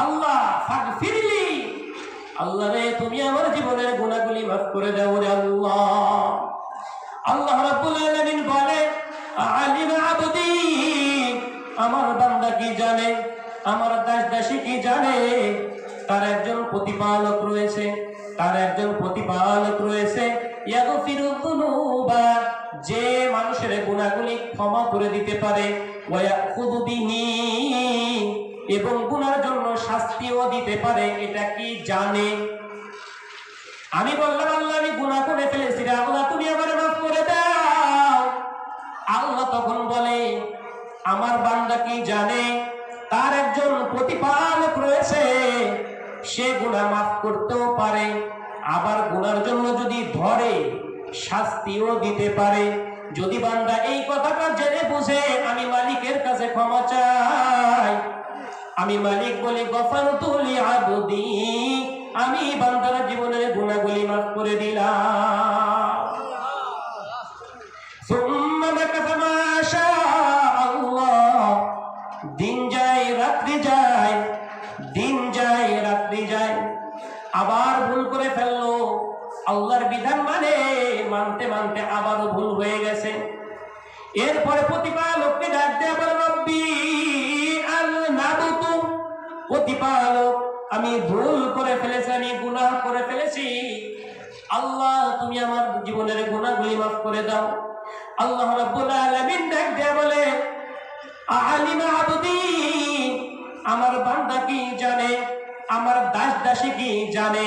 আল্লাহ ফাগফিরলি, আল্লাহ রে তুমি আমার জীবনের গুনাহগুলি মাফ করে দাও রে আল্লাহ। আল্লাহ রাব্বুল আলামিন বলে আলিম আবদি, আমার বান্দা কি জানে, আমার দাস দাসী কি জানে, তার একজন প্রতিপালক রয়েছে, তার একজন প্রতিপালক রয়েছে, ইয়াগফিরু যুনুবা, যে মানুষের গুনাহগুলি ক্ষমা করে দিতে পারে, ওয়া ইয়াখুযু বিহি, এবং গুনার জন্য শাস্তিও দিতে পারে, এটা কি জানে? আমি বললাম আল্লাহ আমি গুনাহ করে ফেলেছি রে আল্লাহ, তুমি আমারে মাফ করে দাও। আল্লাহ তখন বলে আমার বান্দা কি জানে, তার একজন প্রতিপালক রয়েছে, সে গুনাহ মাফ করতেও পারে, আবার গুনার জন্য যদি ধরে শাস্তিও দিতে পারে। যদি বান্দা এই কথাটা জেনে বুঝে আমি মালিকের কাছে ক্ষমা চাই, আমি মালিক বলি গফারতু লি আবদি, আমি বান্দার জীবনের গুনাহগুলি মাফ করে দিলাম। সুম্মা মাকাসা মা শাআল্লাহ, দিন যায় রাত্রি যায়, দিন যায় রাত্রি যায়, আবার ভুল করে ফেললো, আল্লাহর বিধান মানে মানতে মানতে আবারও ভুল হয়ে গেছে। এরপরে প্রতিপালককে ডাক দেয়া বলে রব্বি আযনাবতু, প্রতিপালক আমি ভুল করে ফেলেছি, আমি গুনাহ করে ফেলেছি, আল্লাহ তুমি আমার জীবনের গুনাহগুলি মাফ করে দাও। আল্লাহ রাব্বুল আলামিন ডাক দেয়া বলে আলিম আবদি, আমার বান্দা কি জানে, আমার দাস দাসী কি জানে,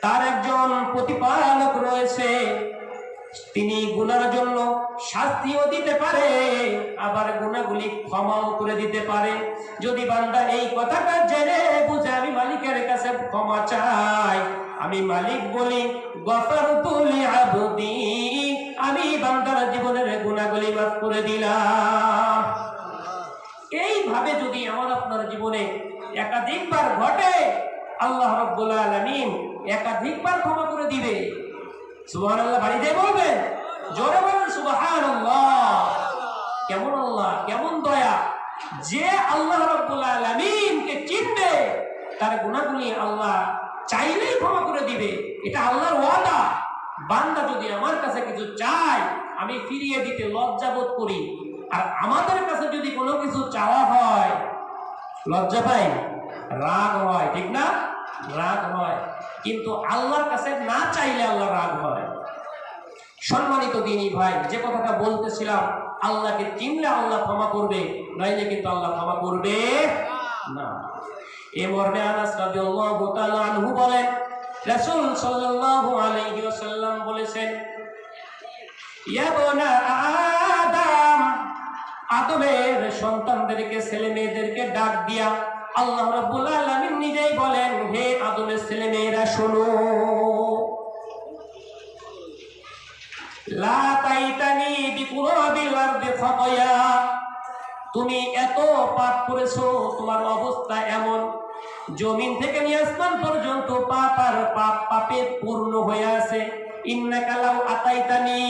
তার একজন প্রতিপালক রয়েছে, তিনি গুনার জন্য শাস্তিও দিতে পারে, আবার গুনাহগুলি ক্ষমাও করে দিতে পারে। যদি বান্দা এই কথাটা জেনে বুঝে আমি মালিকের কাছে ক্ষমা চাই, আমি মালিক বলি গফারতু লি আবদি, আমি বান্দার জীবনের গুনাহগুলি মাফ করে দিলাম। এইভাবে যদি আমার আপনার জীবনে একাধিকবার ঘটে, আল্লাহ রাব্বুল আলামিন একাধিকবার ক্ষমা করে দিবে। সুবহানাল্লাহ বাড়িতে বলবেন, জোরে বলেন সুবহানাল্লাহ। কেমন আল্লাহ, কেমন দয়া, যে আল্লাহ রাব্বুল আলামিনকে চিনবে তার গুনাহগুলি আল্লাহ চাইলেই ক্ষমা করে দিবে, এটা আল্লাহর ওয়াদা। বান্দা যদি আমার কাছে কিছু চায় আমি ফিরিয়ে দিতে লজ্জা বোধ করি, আর আমাদের কাছে যদি কোনো কিছু চাওয়া হয় লজ্জা পাই, রাগ হয়, ঠিক না? রাগ হয়, কিন্তু আল্লাহর কাছে না চাইলে আল্লাহ রাগ হয়। সম্মানিত দিনী ভাই, যে কথাটা বলতেছিলাম, আল্লাহকে চিনলে আল্লাহ ক্ষমা করবে, নইলে কিন্তু আল্লাহ ক্ষমা করবে না। এ মর্মে আনাস রাদিয়াল্লাহু তাআলা আনহু বলেন, রাসূল সাল্লাল্লাহু আলাইহি ওয়াসাল্লাম বলেছেন, ইয়া বনা আদম, আদমের সন্তানদেরকে, ছেলে মেয়েদেরকে ডাক দিয়া আল্লাহ রাব্বুল আলামিন নিজেই বলেন, হে আদমের ছেলে মেয়েরা শোনো, লা তাইতানি বিকুরাবিল আরদি খাতায়া, তুমি এত পাপ করেছো, তোমার অবস্থা এমন, জমিন থেকে নিয়ে আসমান পর্যন্ত পাপ আর পাপ, পাপে পূর্ণ হয়ে আছে। ইন্নাকা লাউ আতাইতানি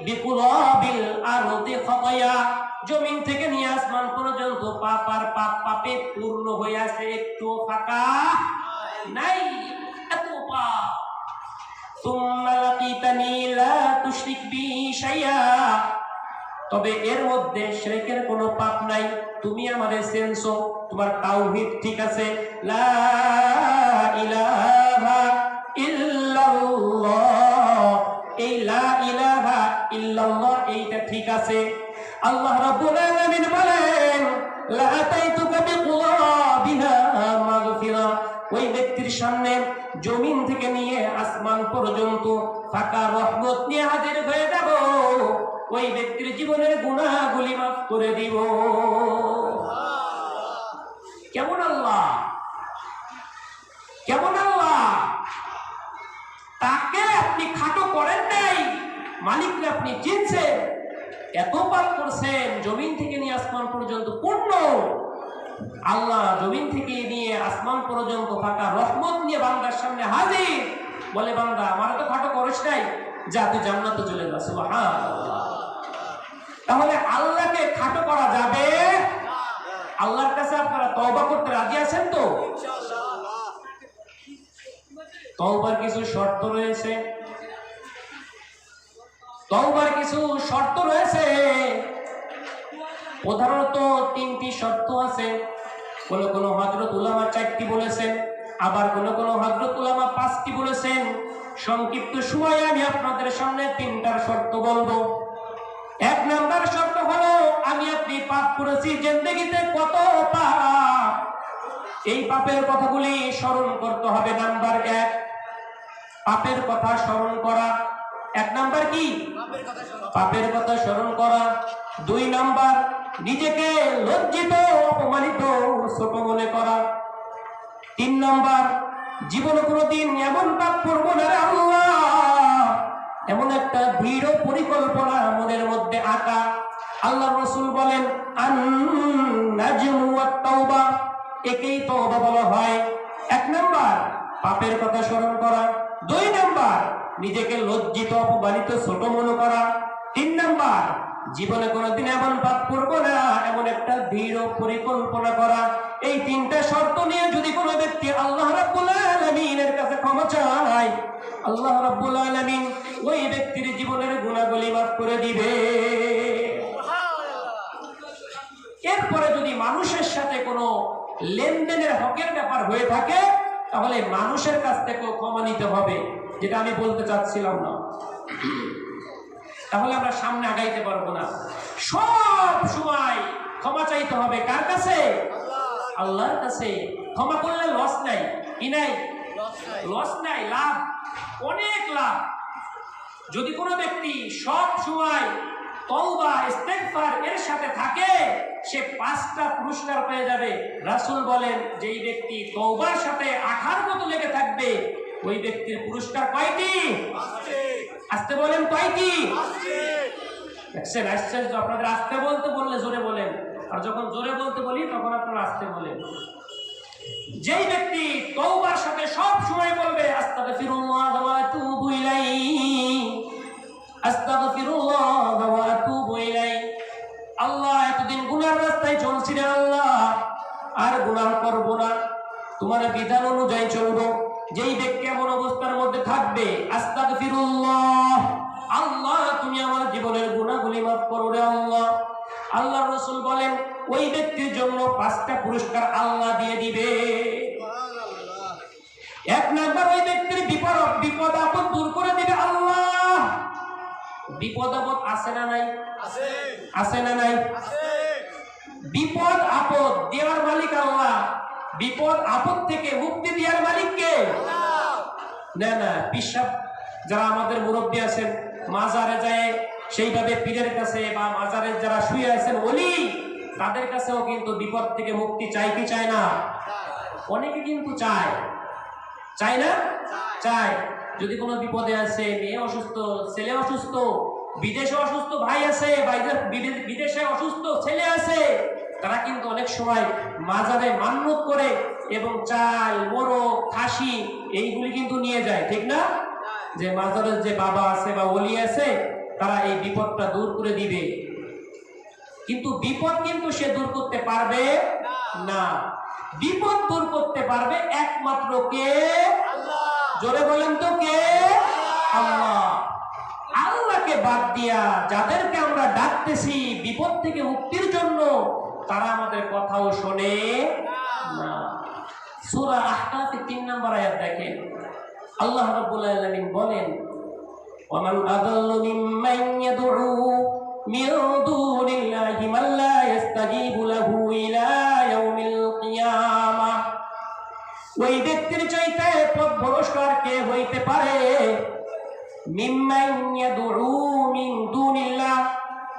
বিকুরাবিল আরদি খাতায়া, জমিন থেকে নিয়ে আসমান পর্যন্ত পাপ আর পাপ, পাপে পূর্ণ হয়ে আছে, একটু ফাঁকা নাই, এত পাপ। সুম্মা লাকিতানি লা তুশরিক বি শাইআ, তবে এর মধ্যে শিরকের কোনো পাপ নাই, তুমি আমারে চেনছো, তোমার তাওহীদ ঠিক আছে, লা ইলাহা ইল্লাল্লাহ, এই লা ইলাহা ইল্লাল্লাহ এইটা ঠিক আছে, আল্লাহ রাব্বুল আলামিন বলেন লা আতাইতুকা বিকুরাবিহা মাগফিরা, ওই ব্যক্তির সামনে জমিন থেকে নিয়ে আসমান পর্যন্ত ফাঁকা রহমত নিয়ে হাজির হয়ে যাব, ওই ব্যক্তির জীবনের গুনাহগুলি মাফ করে দিব। কেমন আল্লাহ, কেমন আল্লাহ! তাকে আপনি খাটো করেন নাই, মালিককে আপনি চিনছেন, এত পাপ করছেন, জমিন থেকে নিয়ে আসমান পর্যন্ত পূর্ণ। আল্লাহ জমিন থেকে নিয়ে আসমান পর্যন্ত ফাঁকা রহমত নিয়ে বান্দার সামনে হাজির, বলে বান্দা আমার তো খাটো করিস নাই, যা তুই জান্নাতে চলে যা। সুবহানাল্লাহ। তাহলে আল্লাহকে খাটো করা যাবে? আল্লাহর কাছে আপনারা তওবা করতে রাজি আছেন তো? তওবার কিছু শর্ত রয়েছে, তওবার কিছু শর্ত রয়েছে। প্রধানত 3টি শর্ত আছে। কোন কোন হযরত উলামা 4টি বলেছেন, আবার কোন কোন হযরত উলামা 5টি বলেছেন। সংক্ষিপ্ত সময়ে আমি আপনাদের সামনে 3টার শর্ত বলবো। 1 নাম্বার শর্ত হলো আমি আপনি পাপ করেছি জিন্দেগিতে, কত পাপ, এই পাপের কথাগুলি স্মরণ করতে হবে। নাম্বার 1, পাপের কথা স্মরণ করা। 1 নাম্বার কি? পাপের কথা স্মরণ করা। 2 নাম্বার নিজেকে লজ্জিত, অপমানিত, ছোট মনে করা। 3 নাম্বার জীবনে কোনোদিন এমন পাপ করবো না রে আল্লাহ, এমন একটা দৃঢ় পরিকল্পনা মনের মধ্যে আঁকা। আল্লাহ রাসূল বলেন আন-নাজমু ওয়াত-তাওবা, একেই তওবা বলা হয়। 1 নাম্বার পাপের কথা স্মরণ করা, 2 নাম্বার নিজেকে লজ্জিত, অপমানিত, ছোট মনে করা, 3 নাম্বার জীবনে কোনোদিন এমন পাপ করবো না, এমন একটা দৃঢ় পরিকল্পনা করা। এই 3টা শর্ত নিয়ে যদি কোনো ব্যক্তি আল্লাহ রাব্বুল আলামিনের কাছে ক্ষমা চায়, আল্লাহ রাব্বুল আলামিন ওই ব্যক্তির জীবনের গুনাহগুলি মাফ করে দিবে। এরপরে যদি মানুষের সাথে কোনো লেনদেনের হকের ব্যাপার হয়ে থাকে, তাহলে মানুষের কাছ থেকেও ক্ষমা নিতে হবে, যেটা আমি বলতে চাচ্ছিলাম না। তাহলে আমরা সামনে আগাইতে পারবো না। সব সময় ক্ষমা চাইতে হবে কার কাছে? আল্লাহর কাছে। ক্ষমা করলে লস নাই, কি নাই? লস নাই, লাভ, অনেক লাভ। যদি কোনো ব্যক্তি সব সময় তওবা ইস্তেগফার এর সাথে থাকে, সে 5টা পুরস্কার পেয়ে যাবে। রাসূল বলেন যেই ব্যক্তি তওবার সাথে আঠার মতো লেগে থাকবে, ওই ব্যক্তির পুরস্কার কয়টি? আস্তে বলেন, কয়টি? দেখছেন আশ্চর্য, আপনাদের আস্তে বলতে বললে জোরে বলেন, আর যখন জোরে বলতে বলি তখন আপনারা আস্তে বলেন। যেই ব্যক্তি তওবার সাথে সব সময় বলবে আস্তাগফিরুল্লাহ ওয়া আতুবু ইলাইহি, আস্তাগফিরুল্লাহ ওয়া আতুবু ইলাইহি, আল্লাহ এতদিন গুনার রাস্তায় চলছি রে আল্লাহ, আর গুনাহ করব না, তোমার বিধান অনুযায়ী চলবো। যেই ব্যক্তি এমন অবস্থার মধ্যে থাকবে, আস্তাগফিরুল্লাহ, আল্লাহ তুমি আমার জীবনের গুনাহগুলি মাফ করো রে আল্লাহ, আল্লাহর রাসূল বলেন ওই ব্যক্তির জন্য 5টা পুরস্কার আল্লাহ দিয়ে দিবে। 1 নাম্বার ওই ব্যক্তির বিপদ আপদ দূর করে দিবে আল্লাহ। বিপদ আপদ আছে না নাই? আছে। আছে না নাই? আছে। বিপদ আপদ দেওয়ার মালিক আল্লাহ। বিপদ আপদ থেকে মুক্তি দেওয়ার মালিক কে? আল্লাহ। না না, পিসাব যারা আমাদের মুরব্বী আছেন, মাজারে যায় সেইভাবে পীরের কাছে বা মাজারে যারা শুয়ে আছেন ওলি, তাদের কাছেও কিন্তু বিপদ থেকে মুক্তি চাই কি চায় না? অনেকে কিন্তু চায়, চায় না? চায়। যদি কোনো বিপদে আছে, মেয়ে অসুস্থ, ছেলে অসুস্থ, বিদেশে অসুস্থ ভাই আছে, বিদেশে অসুস্থ ছেলে আছে, তারা কিন্তু অনেক সময় মাজারে মান্নত করে এবং চাল, মোরগ, খাসি এইগুলি কিন্তু নিয়ে যায়, ঠিক না? যে মাজারের যে বাবা আছে বা ওলি আছে, তারা এই বিপদটা দূর করে দিবে। কিন্তু বিপদ কিন্তু সে দূর করতে পারবে না। বিপদ দূর করতে পারবে একমাত্র কে? আল্লাহ। জোরে বলেন তো কে? আল্লাহ। আল্লাহকে বাদ দিয়া যাদেরকে আমরা ডাকতেছি বিপদ থেকে মুক্তির জন্য, তারা আমাদের কথাও শোনে না। সূরা আহকাফের 3 নম্বর আয়াত দেখেন, আল্লাহ রাব্বুল আলামিন বলেন ওয়ামান আযাল্লু মিম্মান ইয়াদউ মিন দুনিল্লাহি মান লা ইস্তাজিবু লাহু ইলা ইয়াউমিল কিয়ামাহ। ওই ব্যক্তির চাইতে পথভ্রষ্ট আর কে হইতে পারে? মিম্মান ইয়াদউ মিন দুনিল্লাহ,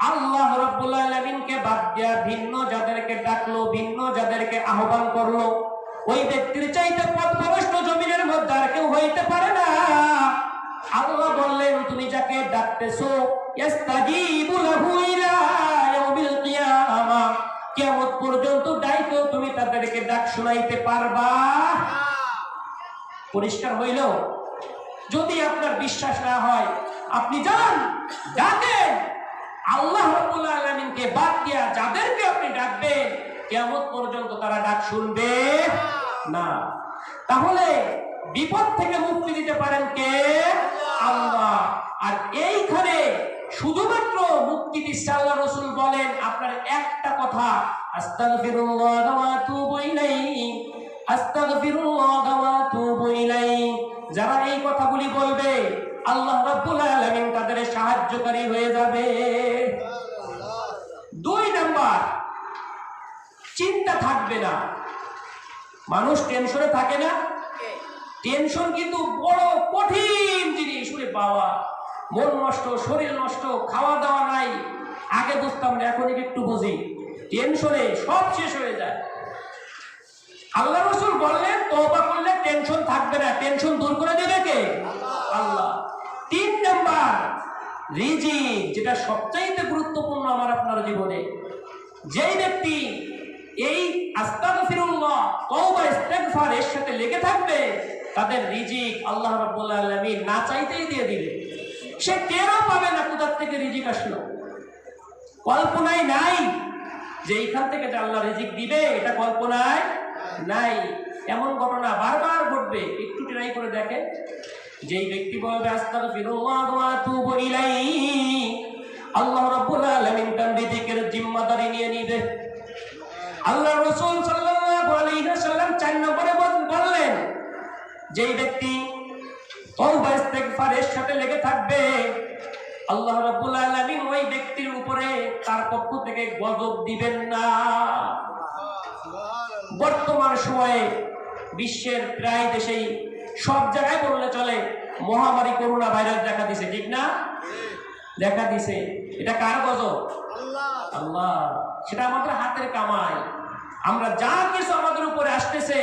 আল্লাহ রাব্বুল আলামিনকে বাদ দিয়া ভিন্ন যাদেরকে ডাকলো, ভিন্ন যাদেরকে আহ্বান করলো, ওই ব্যক্তির চাইতে পথভ্রষ্ট জমিনের মধ্যে আর কেউ হইতে পারে না। আল্লাহ বললেন, তুমি যাকে ডাকতেছো ইস্তাজিবু লাহু ইলা ইয়াউমিল কিয়ামাহ, কিয়ামত পর্যন্ত ডাইকেও তুমি তাদেরকে ডাক শোনাইতে পারবা? পরিষ্কার হইল? যদি আপনার বিশ্বাস না হয়, আপনি যান ডাকেন। আল্লাহ রাব্বুল আলামিনকে বাদ দিয়া যাদেরকে আপনি ডাকবেন, কিয়ামত পর্যন্ত তারা ডাক শুনবে না। তাহলে বিপদ থেকে মুক্তি দিতে পারেন কে? আল্লাহ। আর এইখানে শুধুমাত্র মুক্তি দিচ্ছে আল্লাহ। রাসূল বলেন আপনার একটা কথা, আস্তাগফিরুল্লাহ ওয়া আতুবু ইলাইহি, আস্তাগফিরুল্লাহ ওয়া আতুবু ইলাইহি। যারা এই কথাগুলি বলবে, আল্লাহ রাব্বুল আলামিন তাদের সাহায্যকারী হয়ে যাবে। 2 নাম্বার, চিন্তা থাকবে না। মানুষ টেনশনে থাকে না? টেনশন কিন্তু বড় কঠিন জিনিস। বাবা, মন নষ্ট, শরীর নষ্ট, খাওয়া দাওয়া নাই। আগে বুঝতাম না, এখন একটু বুঝি। টেনশনে সব শেষ হয়ে যায়। আল্লাহ রাসূল বললেন তওবা করলে টেনশন থাকবে না। টেনশন দূর করে দেবে কে? আল্লাহ। 3 নাম্বার, রিজিক, যেটা সবচাইতে গুরুত্বপূর্ণ আমার আপনার জীবনে। যেই ব্যক্তি এই আস্তাগফিরুল্লাহ, তওবা, ইস্তেগফার এর সাথে লেগে থাকবে, তাদের রিজিক আল্লাহ রাব্বুল আলামিন না চাইতেই দিয়ে দিবে। সে টেরও পাবে না কোথা থেকে রিজিক আসলো। কল্পনায় নাই যে এইখান থেকে যে আল্লাহ রিজিক দিবে, এটা কল্পনায় নাই। এমন ঘটনা বারবার ঘটবে। একটু ট্রাই করে দেখেন। যেই ব্যক্তি বলবে আস্তাগফিরুল্লাহ ওয়া আতুবু ইলাইহি, আল্লাহ রাব্বুল আলামিন তার রিজিকের জিম্মাদারি নিয়ে নিবে। আল্লাহ রাসূল সাল্লাল্লাহু আলাইহি ওয়াসাল্লাম 4 নম্বরে বললেন, যেই ব্যক্তি তওবা ইস্তেগফারের সাথে লেগে থাকবে, আল্লাহ রাব্বুল আলামিন ওই ব্যক্তির উপরে তার পক্ষ থেকে গজব দিবেন না। বর্তমান সময়ে বিশ্বের প্রায় দেশেই, সব জায়গায় বললে চলে, মহামারী করোনা ভাইরাস দেখা দিছে, ঠিক না? দেখা দিছে। এটা কার গজব? আল্লাহ। সেটা আমাদের হাতের কামাই। আমরা যা কিছু আমাদের উপরে আসতেছে,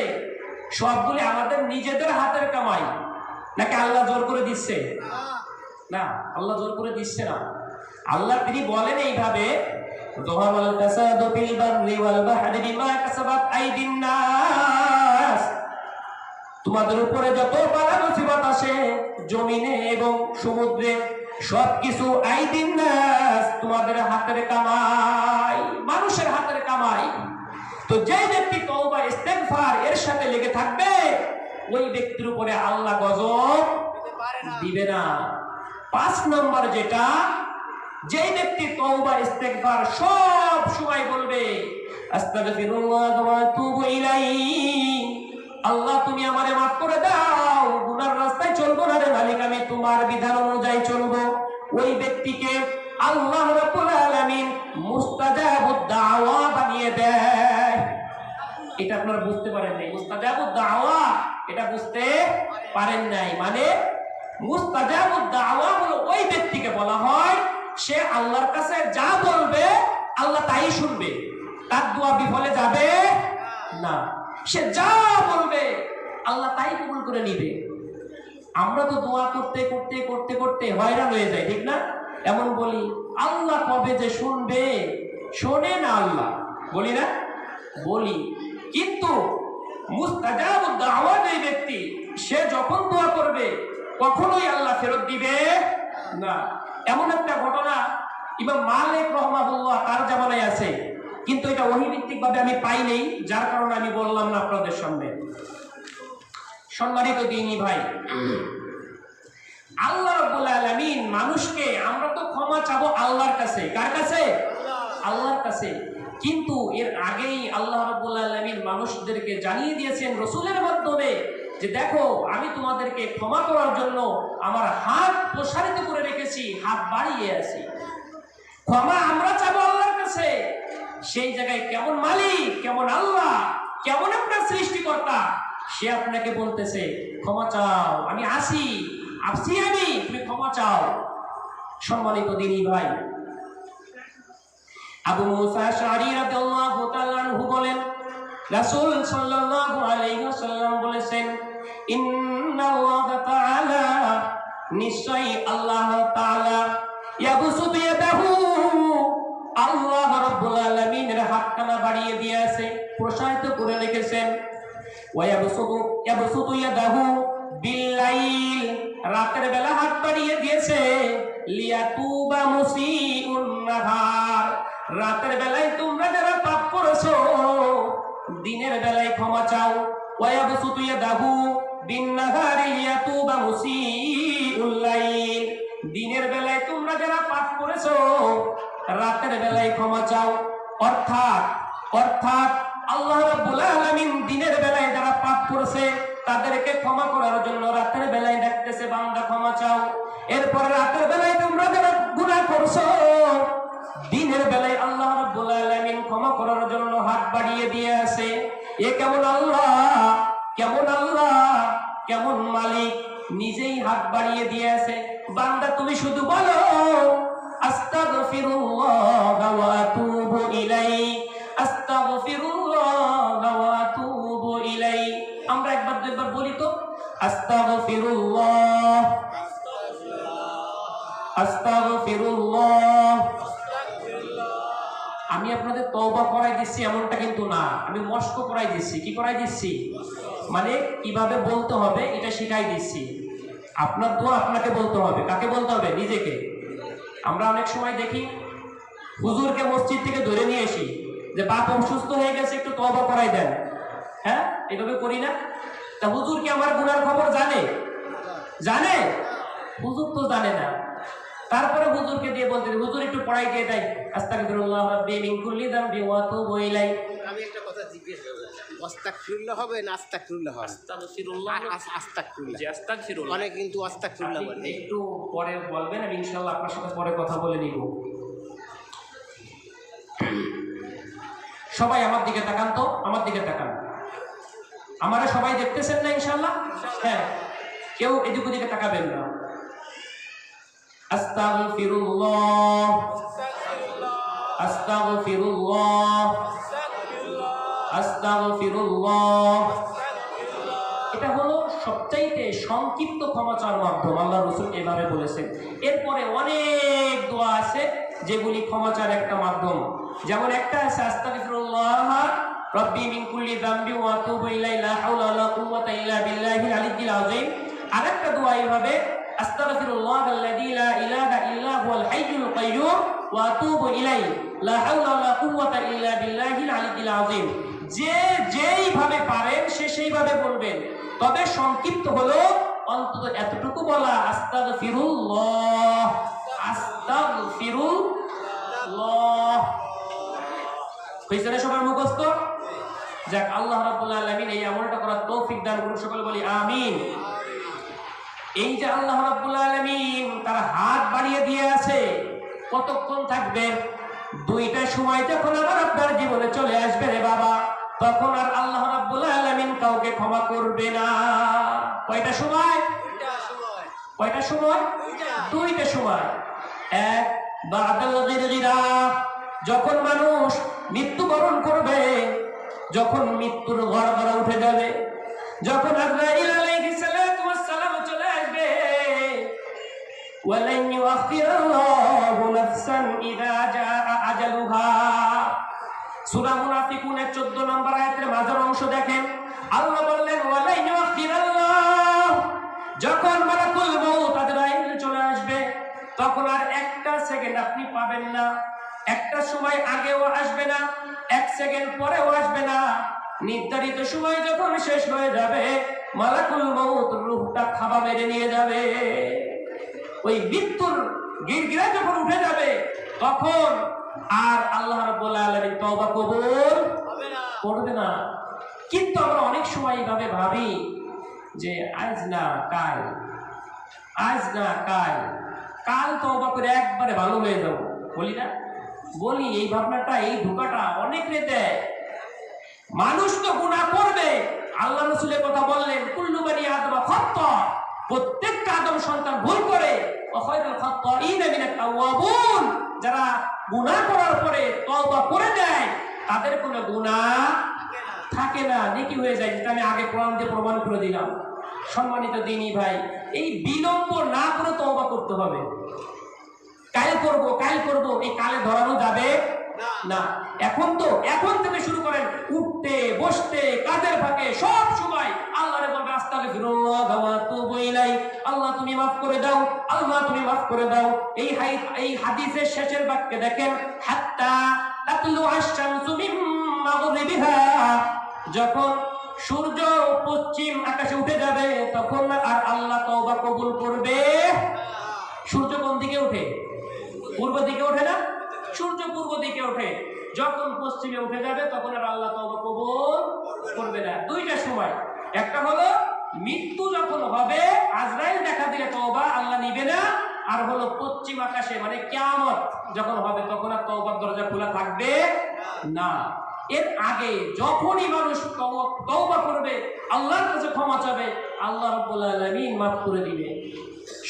সবগুলি আমাদের নিজেদের হাতের কামাই, নাকি আল্লাহ জোর করে দিচ্ছে? না, আল্লাহ জোর করে দিচ্ছে না। আল্লাহ তিনি বলেন এইভাবে, যহারাল কাসাদু ফিল বাররি ওয়াল বাহরি বিমা কাসাবাত আইদিন নাস, তোমাদের উপরে যত বালা মুসিবত আসে জমিনে এবং সমুদ্রে, সবকিছু আইদিন নাস, তোমাদের হাতের কামাই, মানুষের হাতের কামাই। তো যে ব্যক্তি তওবা ইস্তেগফার এর সাথে লেগে থাকবে, ওই ব্যক্তির উপরে আল্লাহ গজব দিবে না। 5 নম্বর যেটা, যেই ব্যক্তি তওবা ইস্তেগফার সব সময় বলবে আস্তাগফিরুল্লাহ ওয়া আতুবু ইলাইহি, আল্লাহ তুমি আমারে মাফ করে দাও, গুনার রাস্তায় চলবো না রে মালিক, আমি তোমার বিধান অনুযায়ী চলবো, ওই ব্যক্তিকে আল্লাহ রাব্বুল আলামিন মুস্তাজাবুদ দাওয়া বানিয়ে দেয়। এটা আপনারা বুঝতে পারেন নাই। মুস্তাজাবুদ দাওয়া এটা বুঝতে পারেন নাই। মানে মুস্তাজাবুদ দাওয়া হলো ওই ব্যক্তিকে বলা হয়, সে আল্লাহর কাছে যা বলবে আল্লাহ তাই শুনবে, তার দোয়া বিফলে যাবে না। সে যা বলবে আল্লাহ তাই কবুল করে নিবে। আমরা তো দোয়া করতে করতে করতে করতে হয়রান হয়ে যাই, ঠিক না? এমন বলি, আল্লাহ কবে যে শুনবে? শোনে না আল্লাহ, বলি না? বলি। কিন্তু মুস্তাজাবুদ দাওয়া যে ব্যক্তি, সে যখন দোয়া করবে কখনোই আল্লাহ ফেরত দিবে না। এমন একটা ঘটনা ইমাম মালিক রাহমাহুল্লাহ তার জামানায় আছে, কিন্তু এটা ওহীভিত্তিক ভাবে আমি পাই নাই, যার কারণে আমি বললাম না আপনাদের সামনে। সম্মানিত দিনী ভাই, আল্লাহ রাব্বুল আলামিন মানুষকে, আমরা তো ক্ষমা চাবো আল্লাহর কাছে। কার কাছে? আল্লাহর কাছে। কিন্তু এর আগেই আল্লাহ রাব্বুল আলামিন মানুষদেরকে জানিয়ে দিয়েছেন রাসূলের মাধ্যমে যে দেখো, আমি তোমাদেরকে ক্ষমা করার জন্য আমার হাত প্রসারিত করে রেখেছি, হাত বাড়িয়ে আছি। ক্ষমা আমরা চাবো আল্লাহর কাছে। সেই জায়গায় কেমন মালিক, কেমন আল্লাহ, কেমন আপনার সৃষ্টিকর্তা, সে আপনাকে বলতেছে ক্ষমা চাও, আমি আসি, আমি, তুমি ক্ষমা চাও। সম্মানিত দিনী ভাই, আবু মুসা আশআরী রাদিয়াল্লাহু তাআলা আনহু বলেন, রাসূল সাল্লাল্লাহু আলাইহি ওয়াসাল্লাম বলেছেন, ইন্নাল্লাহ তাআলা, নিশ্চয়ই আল্লাহ তাআলা, ইয়াবসুতু ইয়াদাহু, আল্লাহ রাব্বুল আলামিনের হাতখানা বাড়িয়ে দিয়েছে, প্রসারিত করে রেখেছেন। ওয়া ইয়াবসুতু ইয়াদাহু বিল্লাইল, রাতের বেলা হাত বাড়িয়ে দিয়েছে। লিয়াতুবা মুসিউন নাহার, রাতের বেলায় তোমরা যারা পাপ করেছো দিনের বেলায় ক্ষমা চাও। ওয়া ইয়াবসুতু ইয়াদাহু বিন-নাহারি লিয়াতুবা মুসিউল লাইল, দিনের বেলায় তোমরা যারা পাপ করেছো রাতের বেলায় ক্ষমা চাও। অর্থাৎ আল্লাহ রাব্বুল আলামিন দিনের বেলায় যারা পাপ করেছে তাদেরকে ক্ষমা করার জন্য রাতের বেলায় ডাকতেছে, বান্দা ক্ষমা চাও। এরপর রাতের বেলায় তোমরা যারা গুনাহ করছো দিনের বেলায় আল্লাহ রাব্বুল আলামিন ক্ষমা করার জন্য হাত বাড়িয়ে দিয়ে আছে। এ কেমন আল্লাহ, কেমন আল্লাহ, কেমন মালিক, নিজেই হাত বাড়িয়ে দিয়ে আছে। বান্দা তুমি শুধু বলো আস্তাগফিরুল্লাহ ওয়া আতুবু ইলাইহি, আস্তাগফিরুল্লাহ ওয়া আতুবু ইলাইহি। আমরা একবার দুইবার বলি তো, আস্তাগফিরুল্লাহ, আস্তাগফিরুল্লাহ। আমি আপনাদের তওবা করাই দিচ্ছি এমনটা কিন্তু না, আমি মস্ক করাই দিচ্ছি। কি করাই দিচ্ছি মানে কিভাবে বলতে হবে এটা শিখাই দিচ্ছি। আপনার দোয়া আপনাকে বলতে হবে। কাকে বলতে হবে? নিজেকে। আমরা অনেক সময় দেখি হুজুরকে মসজিদ থেকে ধরে নিয়ে আসি যে বাপ অসুস্থ হয়ে গেছে, একটু তওবা করাই দেন। হ্যাঁ, এভাবে করি না? তা হুজুর কি আমার গুনার খবর জানে? জানে? হুজুর তো জানে না। তারপরে হুজুরকে দিয়ে বলতে, হুজুর একটু পড়াই দিয়ে দেয়, আস্তাগফিরুল্লাহ রাব্বি মিন কুল্লি যামবি ওয়া আতুবু ইলাইহি। আমি একটা কথা জিজ্ঞেস করব, আস্তাগফিরুল্লাহ হবে না আস্তাগফিরুল্লাহ হবে? আস্তাগফিরুল্লাহ, আস্তাগফিরুল্লাহ। জি আস্তাগফিরুল্লাহ। অনেকে কিন্তু আস্তাগফিরুল্লাহ বলে। একটু পরে বলবেন, আমি ইনশাআল্লাহ আপনার সাথে পরে কথা বলে নিব। সবাই আমার দিকে তাকান তো, আমার দিকে তাকান। আমারা সবাই দেখতেছেন না ইনশাআল্লাহ? হ্যাঁ, কেউ এদিক ওদিকে তাকাবেন না। আস্তাগফিরুল্লাহ, আস্তাগফিরুল্লাহ, আস্তাগফিরুল্লাহ। এটা হলো সবচাইতে সংক্ষিপ্ত ক্ষমা চাওয়ার মাধ্যম। আল্লাহ রাসূল এভাবে বলেছেন। এরপরে অনেক দোয়া আছে যেগুলি ক্ষমা চাওয়ার একটা মাধ্যম। যেমন একটা আছে আস্তাগফিরুল্লাহ রাব্বি মিন কুল্লি যামবি ওয়া আতুবু ইলাইহি, লা হাওলা ওয়ালা কুওয়াতা ইল্লা বিল্লাহিল আলিয়্যিল আযীম। আরেকটা দোয়া এইভাবে, আস্তাগফিরুল্লাহাল্লাযী লা ইলাহা ইল্লা হুয়াল হাইয়ুল কাইয়্যুম ওয়া আতুবু ইলাইহি, লা হাওলা ওয়ালা কুওয়াতা ইল্লা বিল্লাহিল আলিয়্যিল আযীম। যে যেইভাবে পারেন সে সেইভাবে বলবেন, তবে সংক্ষিপ্ত হলো অন্তত এতটুকু বলা, আস্তাগফিরুল্লাহ, আস্তাগফিরুল্লাহ। হয়েছে না সবার মুখস্থ? যাক, আল্লাহ রাব্বুল আলামিন এই আমলটা করার তৌফিক দান করুন। সকলে বলি আমিন। এই যে আল্লাহ রাব্বুল আলামিন তার হাত বাড়িয়ে দিয়ে আছে, কতক্ষণ থাকবে? দুইটার সময় যখন আমার আপনার জীবনে চলে আসবে রে বাবা, তখন আর আল্লাহ রাব্বুল আলামিন কাউকে ক্ষমা করবে না। কয়টা সময়? কয়টা সময়? দুইটা সময়। এক, বাদাল গিরগিরা, যখন মানুষ মৃত্যুবরণ করবে, যখন মৃত্যুর গড়গড়া উঠে যাবে, যখন আজরাইল আলাইহিস সালাতু ওয়াস সালাম চলে আসবে। ওয়ালান ইউআখিরাল্লাহু নাফসান ইযা জাআ আজালুহা। সূরা মুনাফিকুনের 14 নম্বর আয়াতের মাঝের অংশ দেখেন, আল্লাহ বললেন ওয়ালান ইউআখিরাল্লাহ, যখন মালাকুল মউত আজরাইল চলে আসবে তখন আর একটা সেকেন্ড আপনি পাবেন না। একটা সময় আগেও আসবে না, এক সেকেন্ড পরেও আসবে না। নির্ধারিত সময় যখন শেষ হয়ে যাবে, মালাকুল মউত রূহটা খাবা মেরে নিয়ে যাবে। ওই মৃত্যুর গিরগিরা যখন উঠে যাবে, তখন আর আল্লাহ রাব্বুল আলামিন তওবা কবুল করবে না। কিন্তু আমরা অনেক সময় এইভাবে ভাবি যে আজ না কাল, আজ না কাল, কাল তওবা করে একবারে ভালো হয়ে যাব। বলি না? বলি এই ভাবনাটা, এই ধোঁকাটা অনেক রে দেয়। মানুষ তো গুনাহ করবে। আল্লাহ রাসূলের কথা বললেন, কুল্লু বানি আদম খাত্তা, প্রত্যেকটা আদম সন্তান ভুল করে। ওয়া খায়রুল খাত্তাইনা মিনাত তাওয়াবুন, যারা গুনাহ করার পরে তওবা করে দেয় তাদের কোনো গুনাহ থাকে না, নেকি হয়ে যায়। যেটা আমি আগে কোরআন দিয়ে প্রমাণ করে দিলাম। সম্মানিত দ্বীনি ভাই, এই বিলম্ব না করে তওবা করতে হবে। কাল করব এই কালে ধরানো যাবে না। এখন থেকে শুরু করেন, উঠতে বসতে কাজের ফাঁকে সব সময় আল্লাহরে বলবে আস্তাগফিরুল্লাহ ওয়া আতুবু ইলাইহি, আল্লাহ তুমি মাফ করে দাও, আল্লাহ তুমি মাফ করে দাও। এই হাদিসের শেষের বাক্যে দেখেন, হাত্তা তাতলু আশ-শামসু মিন মাগরিবিহা, যখন সূর্য পশ্চিম আকাশে উঠে যাবে তখন আর আল্লাহ তওবা কবুল করবে। সূর্য কোন দিকে ওঠে? পূর্ব দিকে ওঠে না? সূর্য পূর্ব দিকে ওঠে, যখন পশ্চিমে উঠে যাবে তখন আর আল্লাহ তওবা কবুল করবে না। দুইটা সময়, একটা হলো মৃত্যু যখন হবে, আজরাইল দেখা দিলে তওবা আল্লাহ নিবে না, আর হলো পশ্চিম আকাশে মানে কিয়ামত যখন হবে তখন আর তওবার দরজা খোলা থাকবে না। এর আগে যখনই মানুষ তওবা করবে, আল্লাহর কাছে ক্ষমা চাবে, আল্লাহ রাব্বুল আলামিন মাফ করে দিবে।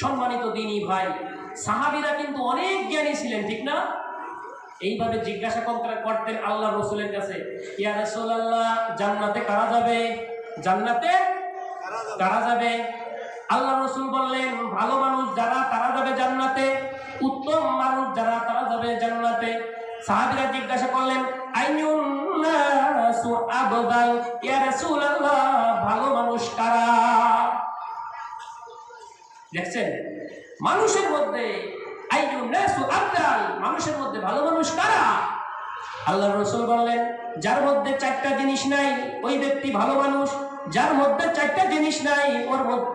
সম্মানিত দ্বীনি ভাই, সাহাবীরা কিন্তু অনেক জ্ঞানী ছিলেন, ঠিক না? এইভাবে জিজ্ঞাসা করতেন আল্লাহ রাসূলের কাছে, ইয়া রাসূলুল্লাহ, জান্নাতে কারা যাবে? জান্নাতে কারা যাবে? আল্লাহ রাসূল বললেন, ভালো মানুষ যারা তারা যাবে জান্নাতে, উত্তম মানুষ যারা তারা যাবে জান্নাতে। সাহাবীরা জিজ্ঞাসা করলেন, আইয়ুন নাসু আফদাল, ইয়া রাসূলুল্লাহ, ভালো মানুষ কারা? দেখছেন, মানুষের মধ্যে আইয়ুন নাসু আফদাল, মানুষের মধ্যে ভালো মানুষ কারা? আল্লাহ রাসূল বললেন, যার মধ্যে চারটা জিনিস নাই ওই ব্যক্তি ভালো মানুষ। যার মধ্যে চারটা জিনিস নাই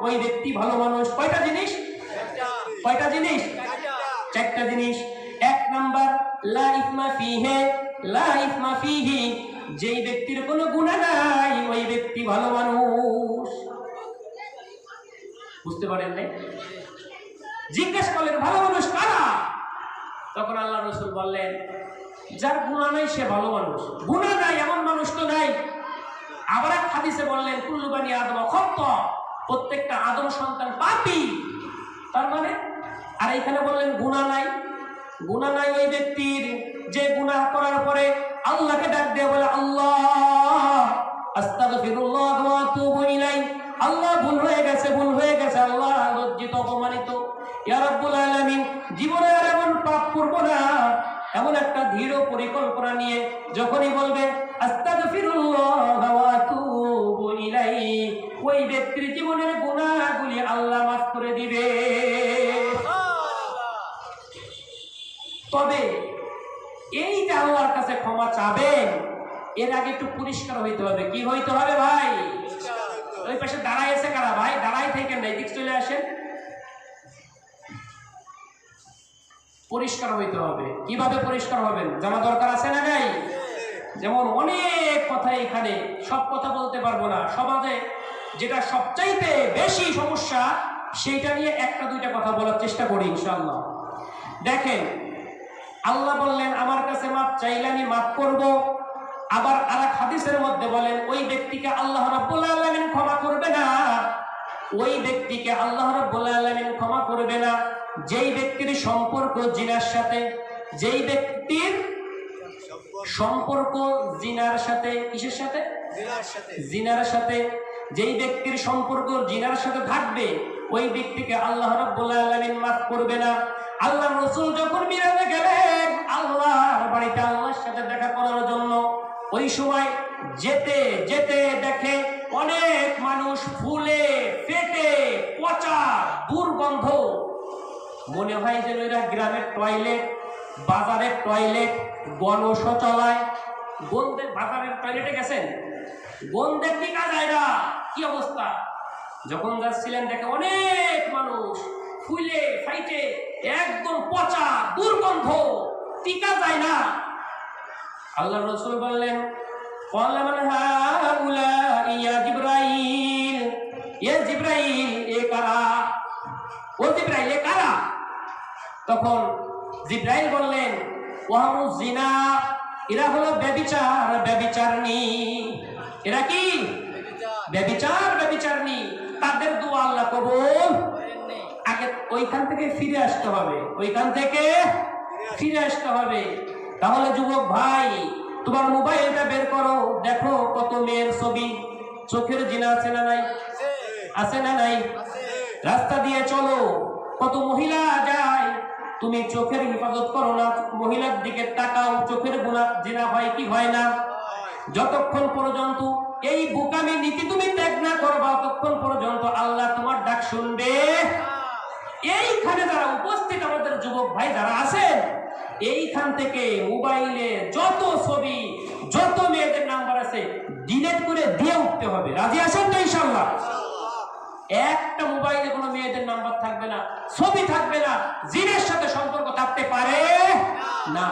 ওই ব্যক্তি ভালো মানুষ। কয়টা জিনিস? কয়টা জিনিস? চারটা জিনিস। এক নাম্বার, লা ইসমা ফিহি, লা ইসমা ফিহি, যেই ব্যক্তির কোনো গুনাহ নাই ওই ব্যক্তি ভালো মানুষ। বুঝতে পারেন নাই? জিজ্ঞেস করলেন, ভালো মানুষ কারা? তখন আল্লাহ রাসূল বললেন, যার গুনাহ নাই সে ভালো মানুষ। গুনাহ নাই এমন মানুষ তো নাই। আবার এক হাদিসে বললেন, কুল্লু বানি আদম খাত্তা, প্রত্যেকটা আদম সন্তান পাপী। তার মানে, আর এখানে বললেন গুনাহ নাই। গুনাহ নাই ওই ব্যক্তির যে গুনাহ করার পরে আল্লাহকে ডাক দিয়ে বলে, আল্লাহ আস্তাগফিরুল্লাহ ওয়া আতুবু ইলাইহি, আল্লাহ ভুল হয়ে গেছে, আল্লাহ লজ্জিত অপমানিত, ইয়া রাব্বুল আলামিন, জীবনে আর এমন পাপ করব না, এমন একটা দৃঢ় পরিকল্পনা নিয়ে যখনই বলবে আস্তাগফিরুল্লাহ ওয়া আতুবু ইলাইহি, ওই ব্যক্তির জীবনের গুনাহগুলি আল্লাহ মাফ করে দিবে। তবে এই যে আল্লাহর কাছে ক্ষমা চাবেন, এর আগে একটু পরিষ্কার হইতে হবে। কি হইতে হবে ভাই? ওই পাশে দাঁড়ায় আছে কারা ভাই? দাঁড়ায় থেকে নাই, দিক চলে আসেন। পরিষ্কার হইতে হবে। কিভাবে পরিষ্কার হবেন? জানা দরকার আছে না নাই? যেমন অনেক কথা, এখানে সব কথা বলতে পারবো না। সমাজে যেটা সবচাইতে বেশি সমস্যা, সেইটা নিয়ে একটা দুইটা কথা বলার চেষ্টা করি ইনশাআল্লাহ। দেখেন, আল্লাহ বললেন, আমার কাছে মাফ চাইলে আমি মাফ করব। আবার আরেক হাদিসের মধ্যে বলেন, ওই ব্যক্তিকে আল্লাহ রাব্বুল আলামিন ক্ষমা করবে না। ওই ব্যক্তিকে আল্লাহ রাব্বুল আলামিন ক্ষমা করবে না যেই ব্যক্তির সম্পর্ক জিনার সাথে, যেই ব্যক্তির সম্পর্ক জিনার সাথে, কিসের সাথে? জিনার সাথে। যেই ব্যক্তির সম্পর্ক জিনার সাথে থাকবে ওই ব্যক্তিকে আল্লাহ রাব্বুল আলামিন মাফ করবে না। আল্লাহ রাসূল যখন মিরাজে গেলেন আল্লাহর বাড়িতে আল্লাহর সাথে দেখা করার জন্য, ওই সময় যেতে যেতে দেখে অনেক মানুষ ফুলে ফেটে পচা দুর্গন্ধ। মনে হয় যে এরা গ্রামের টয়লেট, বাজারের টয়লেট, গণশৌচালয়, গন্ধে বাজারের টয়লেটে গেছেন, গন্ধের টিকা যায় না, কি অবস্থা। যখন যাচ্ছিলেন দেখে অনেক মানুষ ফুলে ফাইটে একদম পচা দুর্গন্ধ, টিকা যায় না। আল্লাহ রাসূল বললেন, ক্বালা মান হাউলা ইয়া জিবরাইল, ইয়া জিবরাইল, এ কারা? ও জিবরাইল, এ কারা? তখন জিব্রাইল বললেন ওয়াহু জিনা, এরা হলো ব্যভিচার, ব্যভিচারণী। এরা কি? ব্যভিচার, ব্যভিচারণী। তাদের দোয়া আল্লাহ কবুল আগে ওইখান থেকে ফিরে আসতে হবে, ওইখান থেকে ফিরে আসতে হবে। তাহলে যুবক ভাই, তোমার মোবাইলটা বের করো, দেখো কত মেয়ের ছবি। চোখের জিনা আছে না নাই? আছে না নাই? রাস্তা দিয়ে চলো, কত মহিলা যায়, তুমি চোখের হেফাজত করো না, মহিলার দিকে তাকাও, চোখের গুনাহ জিনা হয় কি হয় না? যতক্ষণ পর্যন্ত এই বোকামি নীতি তুমি ত্যাগ না করবা, ততক্ষণ পর্যন্ত আল্লাহ তোমার ডাক শুনবে। এইখানে যারা উপস্থিত আমাদের যুবক ভাই যারা আছেন, এইখান থেকে মোবাইলে যত ছবি, যত মেয়েদের নাম্বার আছে ডিলিট করে দিয়ে উঠতে হবে। রাজি আছেন তো ইনশাআল্লাহ? একটা মোবাইলে কোনো মেয়েদের নাম্বার থাকবে না, ছবি থাকবে না, জিনের সাথে সম্পর্ক থাকতে পারে না।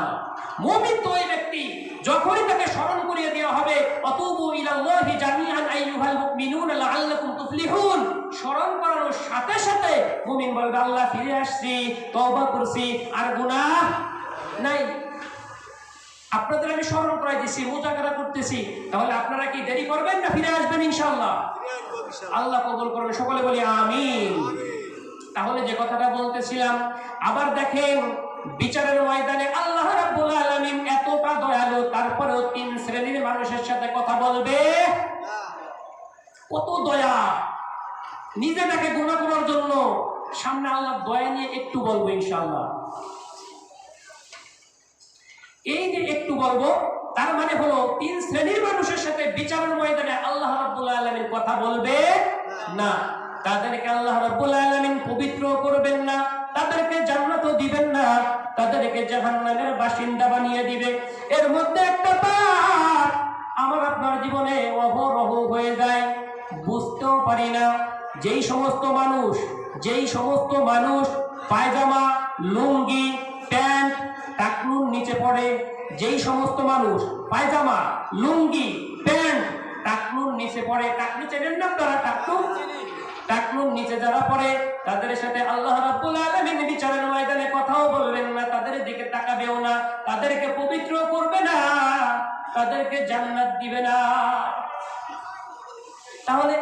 মুমিন তো ওই ব্যক্তি যখনই তাকে স্মরণ করিয়ে দেওয়া হবে অতুবু ইলাল্লাহি জামিআন আইয়ুহাল মুমিনুনা লাআল্লাকুম তুফলিহুন, স্মরণ করানোর সাথে সাথে মুমিন বলবে আল্লাহ ফিরে আসছি, তওবা করছি, আর গুনাহ নাই। আপনাদের আমি স্মরণ করাই দিচ্ছি, মুজাকারা করতেছি, তাহলে আপনারা কি দেরি করবেন না ফিরে আসবেন ইনশাআল্লাহ? আল্লাহ কবুল করবে, সকলে বলি আমিন। তাহলে যে কথাটা বলতেছিলাম, আবার দেখেন বিচারের ময়দানে আল্লাহ রাব্বুল আলামিন এতটা দয়ালু, তারপরেও তিন শ্রেণীর মানুষের সাথে কথা বলবে। কত দয়া! নিজেটাকে গুনাহ করার জন্য সামনে আল্লাহ দয়া নিয়ে একটু বলবো ইনশাআল্লাহ। এই যে একটু বলবো, তার মানে হলো তিন শ্রেণীর মানুষের সাথে বিচারের ময়দানে আল্লাহ রাব্বুল আলামিন কথা বলবে না। তাদেরকে আল্লাহ রাব্বুল আলামিন পবিত্র করবেন না, তাদেরকে জান্নাতও দিবেন না, তাদেরকে জাহান্নামের বাসিন্দা বানিয়ে দিবে। এর মধ্যে একটা পাপ আমার আপনার জীবনে অহরহ হয়ে যায়, বুঝতেও পারি না। যেই সমস্ত মানুষ পায়জামা, লুঙ্গি, প্যান্ট, টাকনুর নিচে পড়ে, যেই সমস্ত মানুষ পায়জামা, লুঙ্গি, প্যান্ট, টাকনুর নিচে পড়ে, টাকনু চেনেন না আপনারা? টাকনুর নিচে যারা পড়ে তাদের সাথে আল্লাহ রাব্বুল আলামিন বিচারের ময়দানে কথাও বলবেন না, তাদের দিকে তাকাবেও না, তাদেরকে পবিত্র করবে না, তাদেরকে জান্নাত দিবে না। তাহলে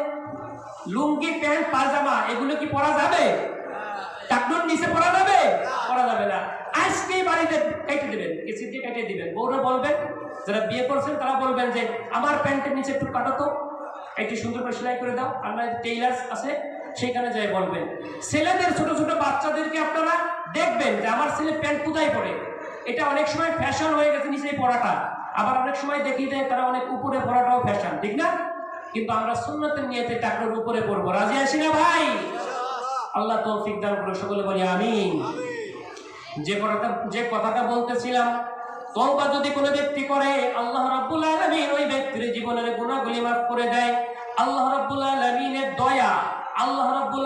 লুঙ্গি, প্যান্ট, পায়জামা এগুলো কি পরা যাবে? টাকনুর নিচে পরা যাবে? পরা যাবে না। আজকে বাড়িতে কেটে দিবেন, কেসি দিয়ে কেটে দিবেন। বউরা বলবেন, যারা বিয়ে করছেন তারা বলবেন যে আমার প্যান্টের নিচে একটু কাটো তো, একটু সুন্দর করে সেলাই করে দাও। আমার টেইলার আছে, সেখানে যাই বলবেন। ছেলেদের ছোট ছোট বাচ্চাদেরকে আপনারা দেখবেন যে আমার ছেলে প্যান্ট কোথায় পরে। এটা অনেক সময় ফ্যাশন হয়ে গেছে নিচে পরাটা, আবার অনেক সময় দেখি যে তারা অনেক উপরে পরাটাও ফ্যাশন, ঠিক না? কিন্তু আমরা সুন্নতের নিয়তে টাকনুর উপরে পরবো। রাজি আছি না ভাই? আল্লাহ তৌফিক দান করে, সকলে বলি আমিন। যে কথাটা বলতেছিলাম, তওবা যদি কোনো ব্যক্তি করে আল্লাহ রাব্বুল আলামিন ওই ব্যক্তির জীবনের গুনাহগুলি মাফ করে দেয়। আল্লাহ রাব্বুল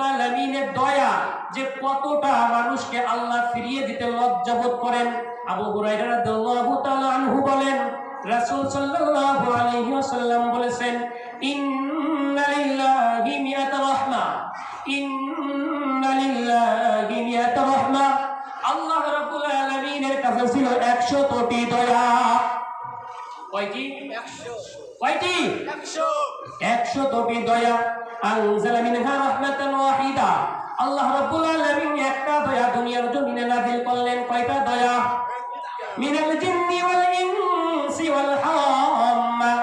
আলামিনের দয়া যে কতটা মানুষকে আল্লাহ ফিরিয়ে দিতে লজ্জাবোধ করেন। আবু হুরায়রা রাদিয়াল্লাহু তাআলা আনহু বলেন, রাসূল সাল্লাল্লাহু আলাইহি ওয়াসাল্লাম বলেছেন, ইন্না লিল্লাহি মিয়াতা রাহমা, ইন্না লিল্লাহি মিয়াতা রাহমা। আল্লাহ রাব্বুল আলামিনের কাছে ছিল 100টি দয়া। কয়টি? 100। কয়টি? 100টি দয়া। আনজালা মিনহা রাহমাতান ওয়াহিদা। আল্লাহ রাব্বুল আলামিন একটা দয়া দুনিয়ার জমিনে নাযিল করলেন। কয়টা দয়া? মিনাল জিন্নি ওয়াল ইনসি ওয়াল হাম্মা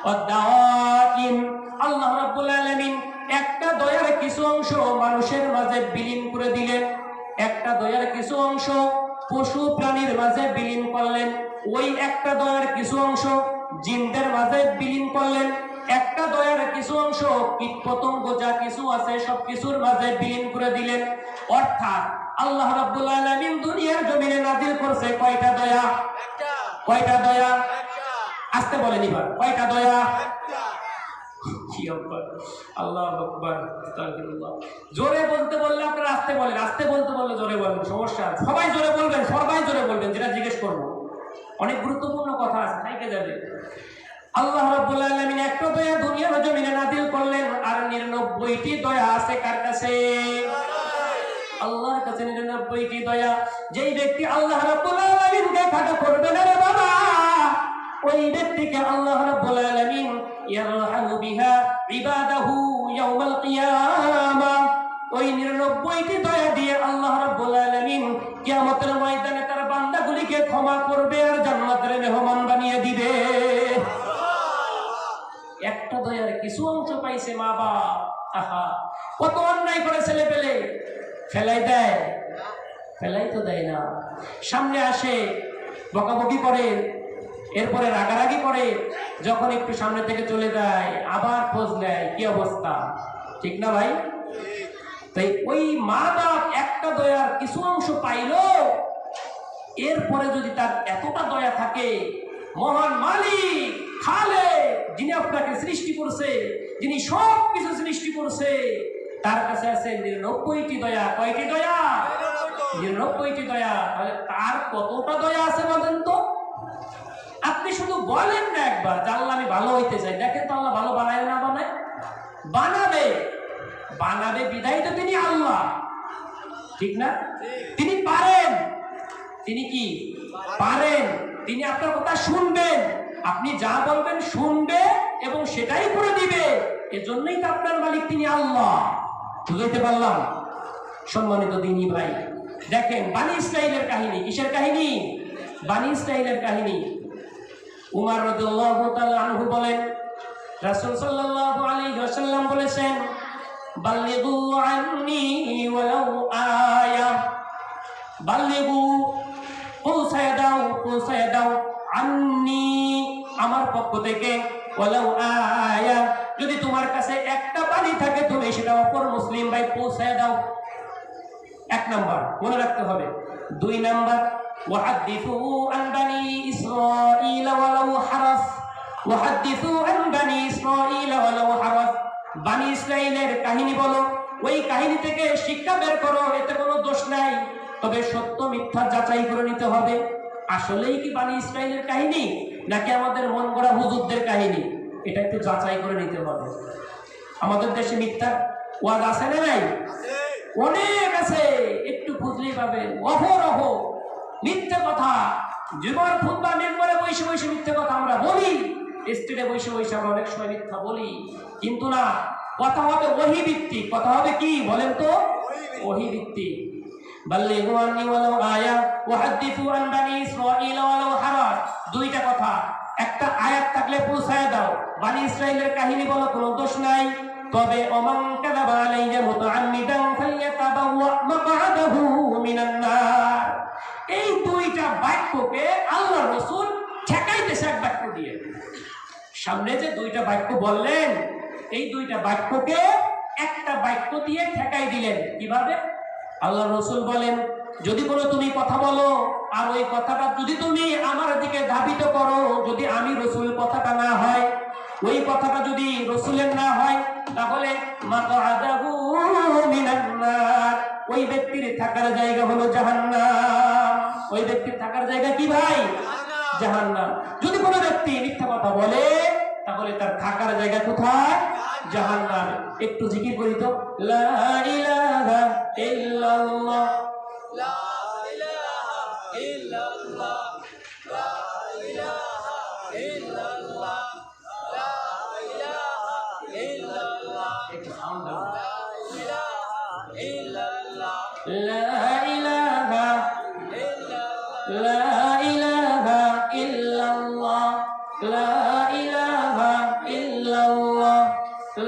ওয়াদ দাওয়াইম। আল্লাহ রাব্বুল আলামিন একটা দয়ার কিছু অংশ মানুষের মাঝে বিলীন করে দিলেন, একটা দয়ার কিছু অংশ পশু প্রাণীর মাঝে বিলীন করলেন, ওই একটা দয়ার কিছু অংশ জিনদের মাঝে বিলীন করলেন, একটা দয়ার কিছু অংশ কীট পতঙ্গ যা কিছু আছে সব কিছুর মাঝে বিলীন করে দিলেন। অর্থাৎ আল্লাহ রাব্বুল আলামিন দুনিয়ার জমিনে নাযিল করছে কয়টা দয়া? কয়টা দয়া? আস্তে বলেন এবার, কয়টা দয়া? আল্লাহু আকবার, আস্তাগফিরুল্লাহ। জোরে বলতে বললে আপনারা আস্তে বলেন, আস্তে বলতে বললে জোরে বলেন, সমস্যা। সবাই জোরে বলবেন, সবাই জোরে বলবেন, যেটা জিজ্ঞেস করবো। অনেক গুরুত্বপূর্ণ কথা আছে, থাইকে যাবে। আল্লাহ রাব্বুল আলামিন একটা দয়া দুনিয়ার জমিনে নাযিল করলেন, আর 99টি দয়া আছে কার কাছে? আল্লাহর কাছে 99টি দয়া। যেই ব্যক্তি আল্লাহ রাব্বুল আলামিনকে খাটো করবে না রে বাবা, ওই ব্যক্তিকে আল্লাহ রাব্বুল আলামিন ইয়ারহামু বিহা ইবাদাহু ইয়াউমাল কিয়ামাহ। ওই 99টি দয়া দিয়ে আল্লাহ রাব্বুল আলামিন কিয়ামতের ময়দানে তার বান্দাগুলিকে ক্ষমা করবে আর জান্নাতের মেহমান বানিয়ে দিবে। একটা দয়ার কিছু অংশ পাইছে মা বাপ। আহা, কত অন্যায় করে ছেলে পেলে ফেলাই দেয়, ফেলাই তো দেয় না, সামনে আসে বকাবকি করে, এরপরে রাগারাগি করে, যখন একটু সামনে থেকে চলে যায় আবার খোঁজ নেয় কি অবস্থা, ঠিক না ভাই? তাই ওই মা বাপ একটা দয়ার কিছু অংশ পাইল, এরপরে যদি তার এতটা দয়া থাকে, মহান মালিক খালেক যিনি আপনাকে সৃষ্টি করছে, যিনি সব কিছু সৃষ্টি করছে, তার কাছে আছে 99টি দয়া। কয়টি দয়া? 99টি দয়া। তাহলে তার কতটা দয়া আছে বলেন তো? আপনি শুধু বলেন না একবার যে আল্লাহ আমি ভালো হইতে চাই, দেখেন তো আল্লাহ ভালো বানায় না বানায়? বানাবে, বানাবে বিধায় তো তিনি আল্লাহ, ঠিক না? তিনি পারেন, তিনি কি পারেন, তিনি আপনার কথা শুনবেন, আপনি যা বলবেন শুনবে এবং সেটাই করে দিবে। এজন্যই তো আপনার মালিক তিনি আল্লাহ। বুঝাইতে পারলাম? সম্মানিত দিনী ভাই, দেখেন বানি ইসরাইলের কাহিনী। কিসের কাহিনী? বানি ইসরাইলের কাহিনী। উমর রাদিয়াল্লাহু তাআলা আনহু বলেন, রাসূল সাল্লাল্লাহু আলাইহি ওয়াসাল্লাম বলেছেন, বাল্লিগু আন্নী ওয়ালাউ আয়া। বাল্লিগু, পৌঁছায় দাও আন্নী, আমার পক্ষ থেকে, ওয়ালাউ আয়া, যদি তোমার কাছে একটা বাণী থাকে তুমি সেটা অপর মুসলিম ভাই পৌঁছায় দাও। 1 নাম্বার মনে রাখতে হবে। 2 নাম্বার, ওয়াহাদ্দিসু আন বানি ইসরাঈল ওয়ালাউ হারাস। ওয়াহাদ্দিসু আন বানি ইসরাঈল ওয়ালাউ হারাস। বানি ইসরাইলের কাহিনী বলো, ওই কাহিনী থেকে শিক্ষা বের করো, এতে কোনো দোষ নাই, তবে সত্য মিথ্যা যাচাই করে নিতে হবে। আসলেই কি বানি ইসরাইলের কাহিনী নাকি আমাদের মন গড়া হুজুরদের কাহিনী, এটা একটু যাচাই করে নিতে হবে। আমাদের দেশে মিথ্যা ওয়াজ আছে না নাই? অনেক আছে, একটু খুঁজলেই পাবেন। অহরহ মিথ্যে কথা, জীবন খুতবা মেম্বারে বসে বসে মিথ্যে কথা আমরা বলি, স্টেজে বসে বসে আমরা অনেক সময় মিথ্যা বলি, কিন্তু না, কথা হবে ওহী ভিত্তিক। কথা হবে কি বলেন তো? ওহী ভিত্তিক। বাল্লিগু আন্নী ওয়ালাউ আয়া ওয়াহাদ্দিসু আন বানি ইসরাঈল ওয়ালাউ হারাস। 2টা কথা, একটা আয়াত থাকলে পৌঁছায় দাও। বানি ইসরাইলের কাহিনী বলো, কোনো দোষ নাই, তবে ওমান কাযাবা আলাইয়া মুতাআম্মিদান ফালইয়াতাবাওয়া মাকআদাহু মিনান নার। এই 2টা বাক্যকে আল্লাহ রাসূল ঠেকাইতেছে এক বাক্য দিয়ে। সামনে যে 2টা বাক্য বললেন, এই 2টা বাক্যকে একটা বাক্য দিয়ে ঠেকাই দিলেন। কিভাবে? আল্লাহ রাসূল বলেন, যদি কোনো তুমি কথা বলো আর ওই কথাটা যদি তুমি আমার দিকে ধাবিত করো, যদি আমি রাসূল কথাটা না হয়, ওই কথাটা যদি রাসূলের না হয়, তাহলে মাকআদাহু মিনান নার, ওই ব্যক্তির থাকার জায়গা হলো জাহান্নাম। ওই ব্যক্তির থাকার জায়গা কি ভাই? জাহান্নাম। যদি কোনো ব্যক্তি মিথ্যা কথা বলে তাহলে তার থাকার জায়গা কোথায়? জাহান্নাম। একটু জিকির করি তো, লা ইলাহা ইল্লাল্লাহ, লা ইলাহা ইল্লাল্লাহ, লা ইলাহা ইল্লাল্লাহ, লা ইলাহা ইল্লাল্লাহ। একটু সাউন্ড দাও। লা ইলাহা ইল্লাল্লাহ, লা ইলাহা ইল্লাল্লাহ, লা ইলাহা ইল্লাল্লাহ, লা ইলাহা ইল্লাল্লাহ,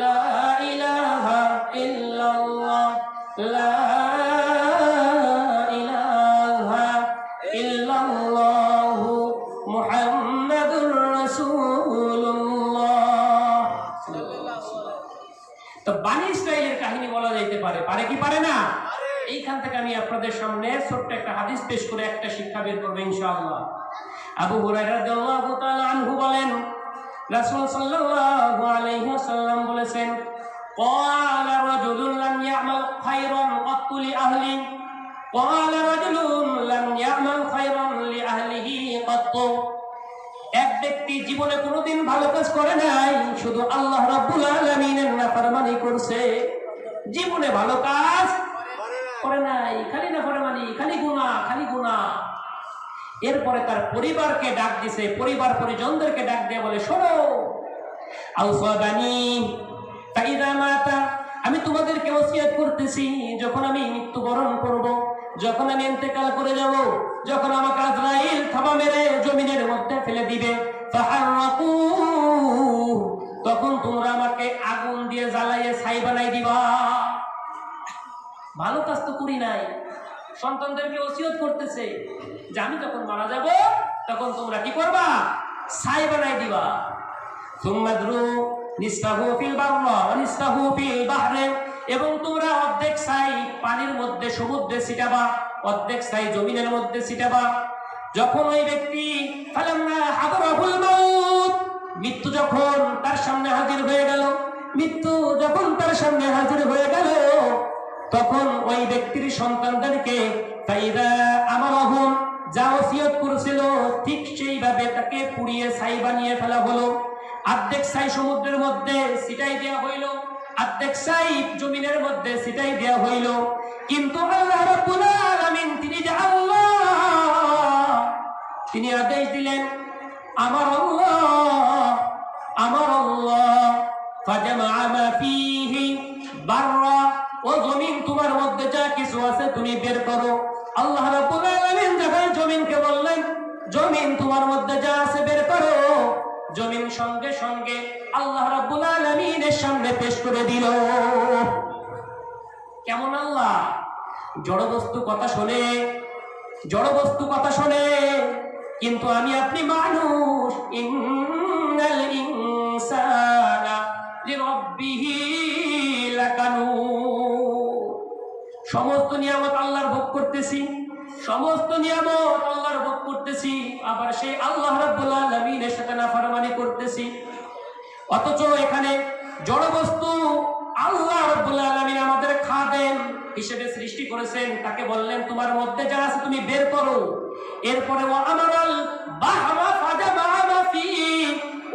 লা ইলাহা ইল্লাল্লাহ, লা ইলাহা ইল্লাল্লাহ, মুহাম্মাদুর রাসূলুল্লাহ। তো বানি ইসরাইলের কাহিনী বলা যাইতে পারে, পারে কি পারে না? এইখান থেকে আমি আপনাদের সামনে ছোট্ট একটা হাদিস পেশ করে একটা শিক্ষা বের করব ইনশাআল্লাহ। আবু হুরায়রা রাদিয়াল্লাহু তাআলা আনহু বলেন, রাসূল সাল্লাল্লাহু আলাইহি ওয়াসাল্লাম বলেছেন, ক্বালা রাজুলুন লাম ইয়ামাল খায়রান ক্বাত্তু লি আহলি, ক্বালা রাজুলুন লাম ইয়ামাল খায়রান লি আহলিহি ক্বাত্তু। এক ব্যক্তি জীবনে কোনোদিন ভালো কাজ করে নাই, শুধু আল্লাহ রাব্বুল আলামিনের নাফরমানি করছে, জীবনে ভালো কাজ করে নাই, খালি না ফরমানি, খালি গুনাহ। এরপরে তার পরিবারকে ডাক দিছে, পরিবার পরিজনদেরকে ডাক দিয়ে বলে, শোনো, আউসাবানি ফাইদা মাতা, আমি তোমাদেরকে ওসিয়ত করতেছি, যখন আমি মৃত্যুবরণ করব, যখন আমি ইন্তেকাল করে যাব, যখন আমাকে আজরাইল থাবা মেরে জমিনের মধ্যে ফেলে দিবে, ফাহারাকু, তখন তোমরা আমাকে আগুন দিয়ে জ্বালাইয়ে ছাই বানাই দিবা। ভালো কাজ তো করি নাই, সন্তানদেরকে ওসিয়ত করতেছে যে আমি যখন মারা যাব তখন তোমরা কি করবা, ছাই বানাই দিবা। সুম্মাদরু নিসফাহু ফিল বাররা ওয়া নিসফাহু ফিল বাহরে, এবং তোমরা অর্ধেক ছাই পানির মধ্যে সমুদ্রে ছিটাবা, অর্ধেক ছাই জমিনের মধ্যে ছিটাবা। যখন ওই ব্যক্তি ফালাম্মা হাদারাহুল মাউত, মৃত্যু যখন তার সামনে হাজির হয়ে গেল, মৃত্যু যখন তার সামনে হাজির হয়ে গেল, তখন ওই ব্যক্তির সন্তানদেরকে ফাইদা আমারহুম, যা ওসিয়ত করেছিল ঠিক সেইভাবে তাকে পুড়িয়ে ছাই বানিয়ে ফেলা হলো। অর্ধেক ছাই সমুদ্রের মধ্যে ছিটাই দেওয়া হইল, অর্ধেক ছাই জমিনের মধ্যে ছিটাই দেওয়া হইল। কিন্তু আল্লাহ রাব্বুল আলামিন, তিনি যে আল্লাহ, তিনি আদেশ দিলেন, আমার আল্লাহ ফাজামা মা ফীহি বাররা, ও জমিন তোমার মধ্যে যা কিছু আছে তুমি বের করো। আল্লাহ রাব্বুল আলামিন যখন জমিনকে বললেন, জমিন তোমার মধ্যে যা আছে বের করো, জমিন সঙ্গে সঙ্গে আল্লাহ রাব্বুল আলামিনের সামনে পেশ করে দিল। কেমন আল্লাহ! জড়বস্তু কথা শোনে, কিন্তু আমি আপনি মানুষ। ইন্নাল ইনসানা লিরাব্বিহি লাকানুর, সমস্ত নিয়ামত আল্লাহর ভোগ করতেছি, সমস্ত নিয়ামত আল্লাহর ভোগ করতেছি, আবার সেই আল্লাহ রাব্বুল আলামিনের সাথে নাফরমানি করতেছি। অথচ এখানে জড়বস্তু আল্লাহ রাব্বুল আলামিন আমাদের খাদেম হিসেবে সৃষ্টি করেছেন, তাকে বললেন তোমার মধ্যে যা আছে তুমি বের করো। এরপরে ওয়া আমারাল বাহরা ফাজামা মা ফি,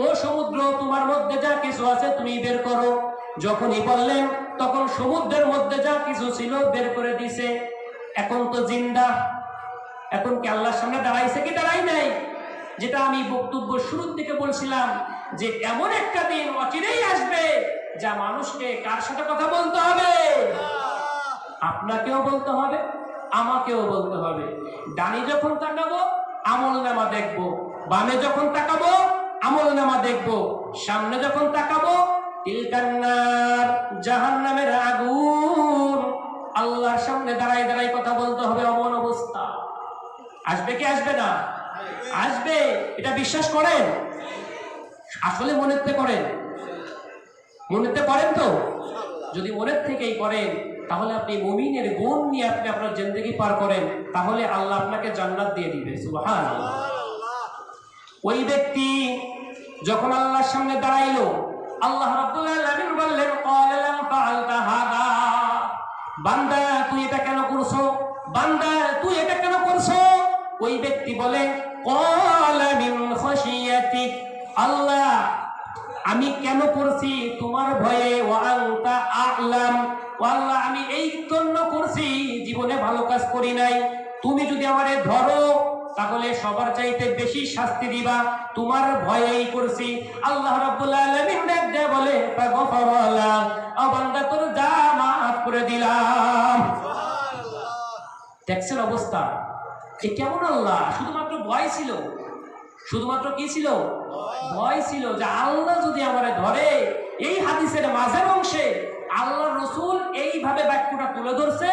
ও সমুদ্র তোমার মধ্যে যা কিছু আছে তুমি বের করো। যখনই বললেন তখন সমুদ্রের মধ্যে যা কিছু ছিল বের করে দিছে। এখন তো জিন্দা, এখন কি আল্লাহর সামনে দাঁড়াইছে কি দাঁড়াই নাই? যেটা আমি বক্তব্য শুরুর দিকে বলছিলাম যে এমন একটা দিন অচিরেই আসবে যা মানুষকে কার সাথে কথা বলতে হবে, আপনাকেও বলতে হবে, আমাকেও বলতে হবে। ডানে যখন তাকাবো আমলনামা দেখবো, বামে যখন তাকাবো আমলনামা দেখবো, সামনে যখন তাকাবো তিলকান্নার, জাহান্নামের আগুন। আল্লাহর সামনে দাঁড়াই দাঁড়াই কথা বলতে হবে, অমন অবস্থা। আসবে কি আসবে না? আসবে। এটা বিশ্বাস করেন? আসলে মনেতে করেন? মনেতে করেন তো? যদি মনের থেকেই করেন তাহলে আপনি মুমিনের গুণ নিয়ে আপনি আপনার জিন্দেগি পার করেন, তাহলে আল্লাহ আপনাকে জান্নাত দিয়ে দিবে। সুবহানাল্লাহ। ওই ব্যক্তি যখন আল্লাহর সামনে দাঁড়াইলো, আল্লাহ রাব্বুল আলামিন বললেন, ক্বালা লাম ফাআলতা হাদা, বান্দা তুই এটা কেন করছো, বান্দা তুই এটা কেন করছো? ওই ব্যক্তি বলে, ক্বালা মিন খাশিয়াতিক, আল্লাহ আমি কেন করছি তোমার ভয়ে, ওয়া আনতা আ'লাম, আল্লাহ আমি এই জন্য করছি, জীবনে ভালো কাজ করি নাই, তুমি যদি আমারে ধরো তাহলে সবার চাইতে বেশি শাস্তি দিবা, তোমার ভয়েই করছি। আল্লাহ রাব্বুল আলামিন দেখতে বলে, ফাগফারালা, ও বান্দা তোর যা মাফ করে দিলাম। সুবহানাল্লাহ। দেখছেন অবস্থা? এ কেমন আল্লাহ! শুধুমাত্র ভয় ছিল, শুধুমাত্র কি ছিল? ভয় ছিল যে আল্লাহ যদি আমারে ধরে। এই হাদিসের মাঝের অংশে আল্লাহর রাসূল এইভাবে বাক্যটা তুলে ধরছে,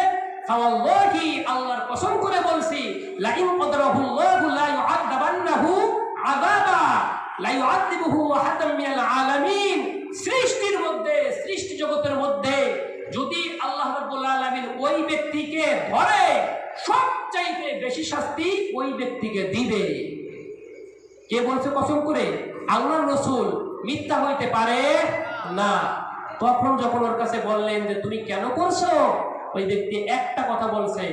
ফাওয়াল্লাহি, আল্লাহর কসম করে বলছি, লা ইন কদরাহুল্লাহু লা ইউআযাবান্নাহু আযাবা লা ইউআযিবুহু আহাদাম মিনাল আলামিন। সৃষ্টির মধ্যে, সৃষ্টি জগতের মধ্যে যদি আল্লাহ রাব্বুল আলামিন ওই ব্যক্তিকে ধরে, সবচাইতে বেশি শাস্তি ওই ব্যক্তিকে দিবে। কে বলছে কসম করে? আল্লাহর রাসূল। মিথ্যা হইতে পারে না। তখন যখন ওর কাছে বললেন যে তুমি কেন করছো, ওই ব্যক্তি একটা কথা বলছে,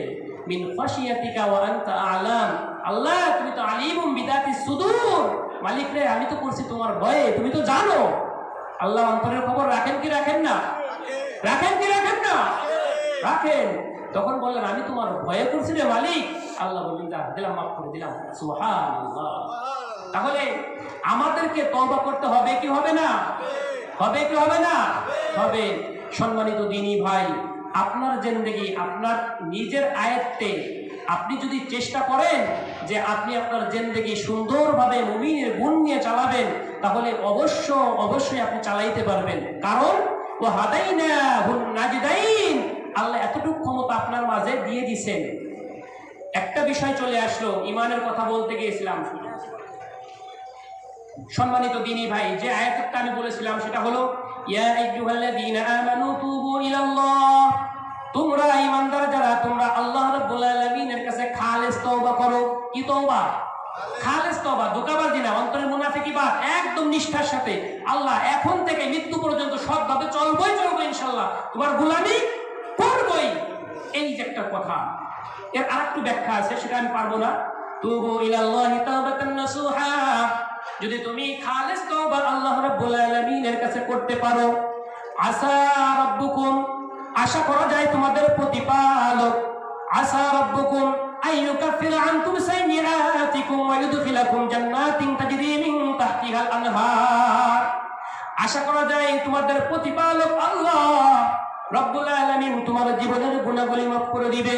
মিন খাশিয়াতিকা ওয়া আনতা আ'লাম, আল্লাহ তুমি তো আলিমুম বিদাতিস সুদূর, মালিক রে আমি তো করছি তোমার ভয়ে, তুমি তো জানো। আল্লাহ অন্তরের খবর রাখেন কি রাখেন না? রাখেন কি রাখেন না? রাখেন। তখন বললেন আমি তোমার ভয়ে করছি রে মালিক। আল্লাহ বললেন যা দিলাম, মাফ করে দিলাম। সুবহানাল্লাহ। তাহলে আমাদেরকে তওবা করতে হবে কি হবে না? হবে কি হবে না? হবে। সম্মানিত দিনী ভাই, আপনার জিন্দেগি আপনার নিজের আয়ত্তে আপনি যদি চেষ্টা করেন যে আপনি আপনার জিন্দেগি সুন্দরভাবে মুমিনের গুণ নিয়ে চালাবেন, তাহলে অবশ্যই আপনি চালাইতে পারবেন। কারণ ও হাদাইনাহুন নাজদাইন, আল্লাহ এতটুকু ক্ষমতা আপনার মাঝে দিয়ে দিয়েছেন। একটা বিষয় চলে আসলো, ইমানের কথা বলতে গিয়েছিলাম। সম্মানিত দিনী ভাই, যে আয়াতটা আমি বলেছিলাম সেটা হলো ইয়া আইয়ুহাল্লাযীনা আমানু তুবু ইলাল্লাহ, তোমরা ঈমানদার যারা তোমরা আল্লাহ রাব্বুল আলামিনের কাছে খালেস তওবা করো। কি তওবা? খালেস তওবা, ধোঁকাবাজি না, অন্তরের মুনাফিকি বাদ, একদম নিষ্ঠার সাথে আল্লাহ এখন থেকে মৃত্যু পর্যন্ত সৎভাবে চলবই ইনশাআল্লাহ, তোমার গোলামি করবই। এই যে একটা কথা, এর আরেকটু ব্যাখ্যা আছে, সেটা আমি পারবো না। তুবু ইলাল্লাহি তাওবাতান নাসুহা, যদি তুমি খালেস তওবা আল্লাহ রাব্বুল আলামিনের কাছে করতে পারো, আসা রাব্বুকুম, আশা করা যায় তোমাদের প্রতিপালক, আসা রাব্বুকুম আইয়ুকাফিরা আনকুম সাইয়্যাতিকুম ওয়া ইউদখিলাকুম জান্নাতিন তাজরি মিন তাহতিহাল আনহার, আশা করা যায় তোমাদের প্রতিপালক আল্লাহ রব্বুল আলামিন তোমার জীবনের গুনাহগুলি মাফ করে দিবে।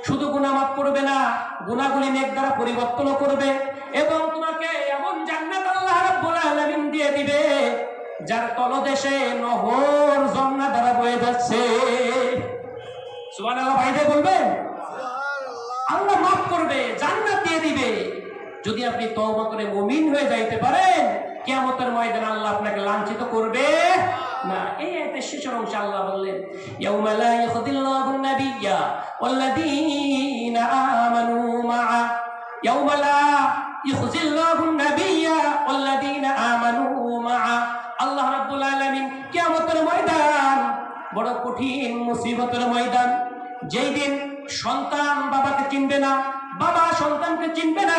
শুধু গুনাহ মাফ করবে না, গুনাহগুলি নেক দ্বারা পরিবর্তন করবে এবং তোমাকে এমন জান্নাত আল্লাহ রাব্বুল আলামিন দিয়ে দিবে যার তলদেশে নহর যমুনা দ্বারা বয়ে যাচ্ছে। সুবহানাল্লাহ। ভাইদের বলবেন আল্লাহ মাফ করবে, জান্নাত দিয়ে দিবে যদি আপনি তওবা করে মুমিন হয়ে যাইতে পারেন। কিয়ামতের ময়দানে আল্লাহ আপনাকে লাঞ্ছিত করবে না। এই আয়াতের শেষের অংশে আল্লাহ বললেন ইয়াউমা লা ইয়াখদিল্লাহুন নাবিয়্যা ওয়াল্লাযীনা আমানু মা'a, ইয়াউমা লা ইয়াখদিল্লাহুন নাবিয়্যা ওয়াল্লাযীনা আমানু মা'a। আল্লাহ রাব্বুল আলামিন কিয়ামতের ময়দান বড় কঠিন মুসিবতের ময়দান, যেই দিন সন্তান বাবাকে চিনবে না, বাবা সন্তানকে চিনবে না,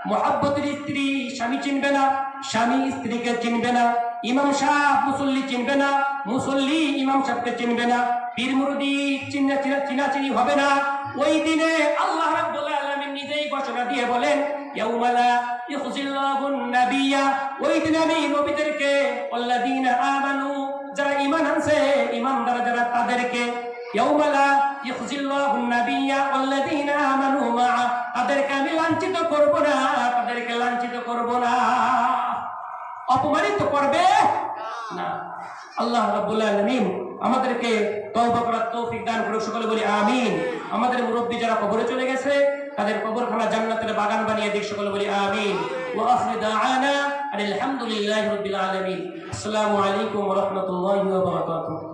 মুহাব্বতের স্ত্রী স্বামী চিনবে না, স্বামী স্ত্রীকে চিনবে না, ইমাম সাহেব মুসল্লি চিনবে না, মুসল্লি ইমাম সাহেবকে চিনবে না, পীর মুরিদি চিনাচিনি হবে না। ওই দিনে আল্লাহ রাব্বুল আলামিন নিজেই ঘোষণা দিয়ে বলেন ইয়াউমা লা ইখজিল্লাহুন নাবিয়্যা, ওই দিনে আমি নবীদেরকে ওয়াল্লাযীনা আমানু, যারা ঈমান আনছে ঈমানদার যারা তাদেরকে, ইয়াউমা লা ইখজিল্লাহুন নাবিয়্যা ওয়াল্লাযীনা আমানু মা'a, তাদেরকে আমি লাঞ্ছিত করব না, তাদেরকে লাঞ্ছিত করব না, অপমানিত করবে না। আল্লাহ রাব্বুল আলামিন আমাদেরকে তওবা করার তৌফিক দান করুক, সকলে বলি আমিন। আমাদের মুরব্বি যারা কবরে চলে গেছে তাদের কবরখানা জান্নাতের বাগান বানিয়ে দিক, সকলে বলি আমিন। ওয়া আখিরু দা'ওয়ানা আলহামদুলিল্লাহি রাব্বিল আলামিন। আসসালামু আলাইকুম ওয়া রাহমাতুল্লাহি ওয়া বারাকাতুহু।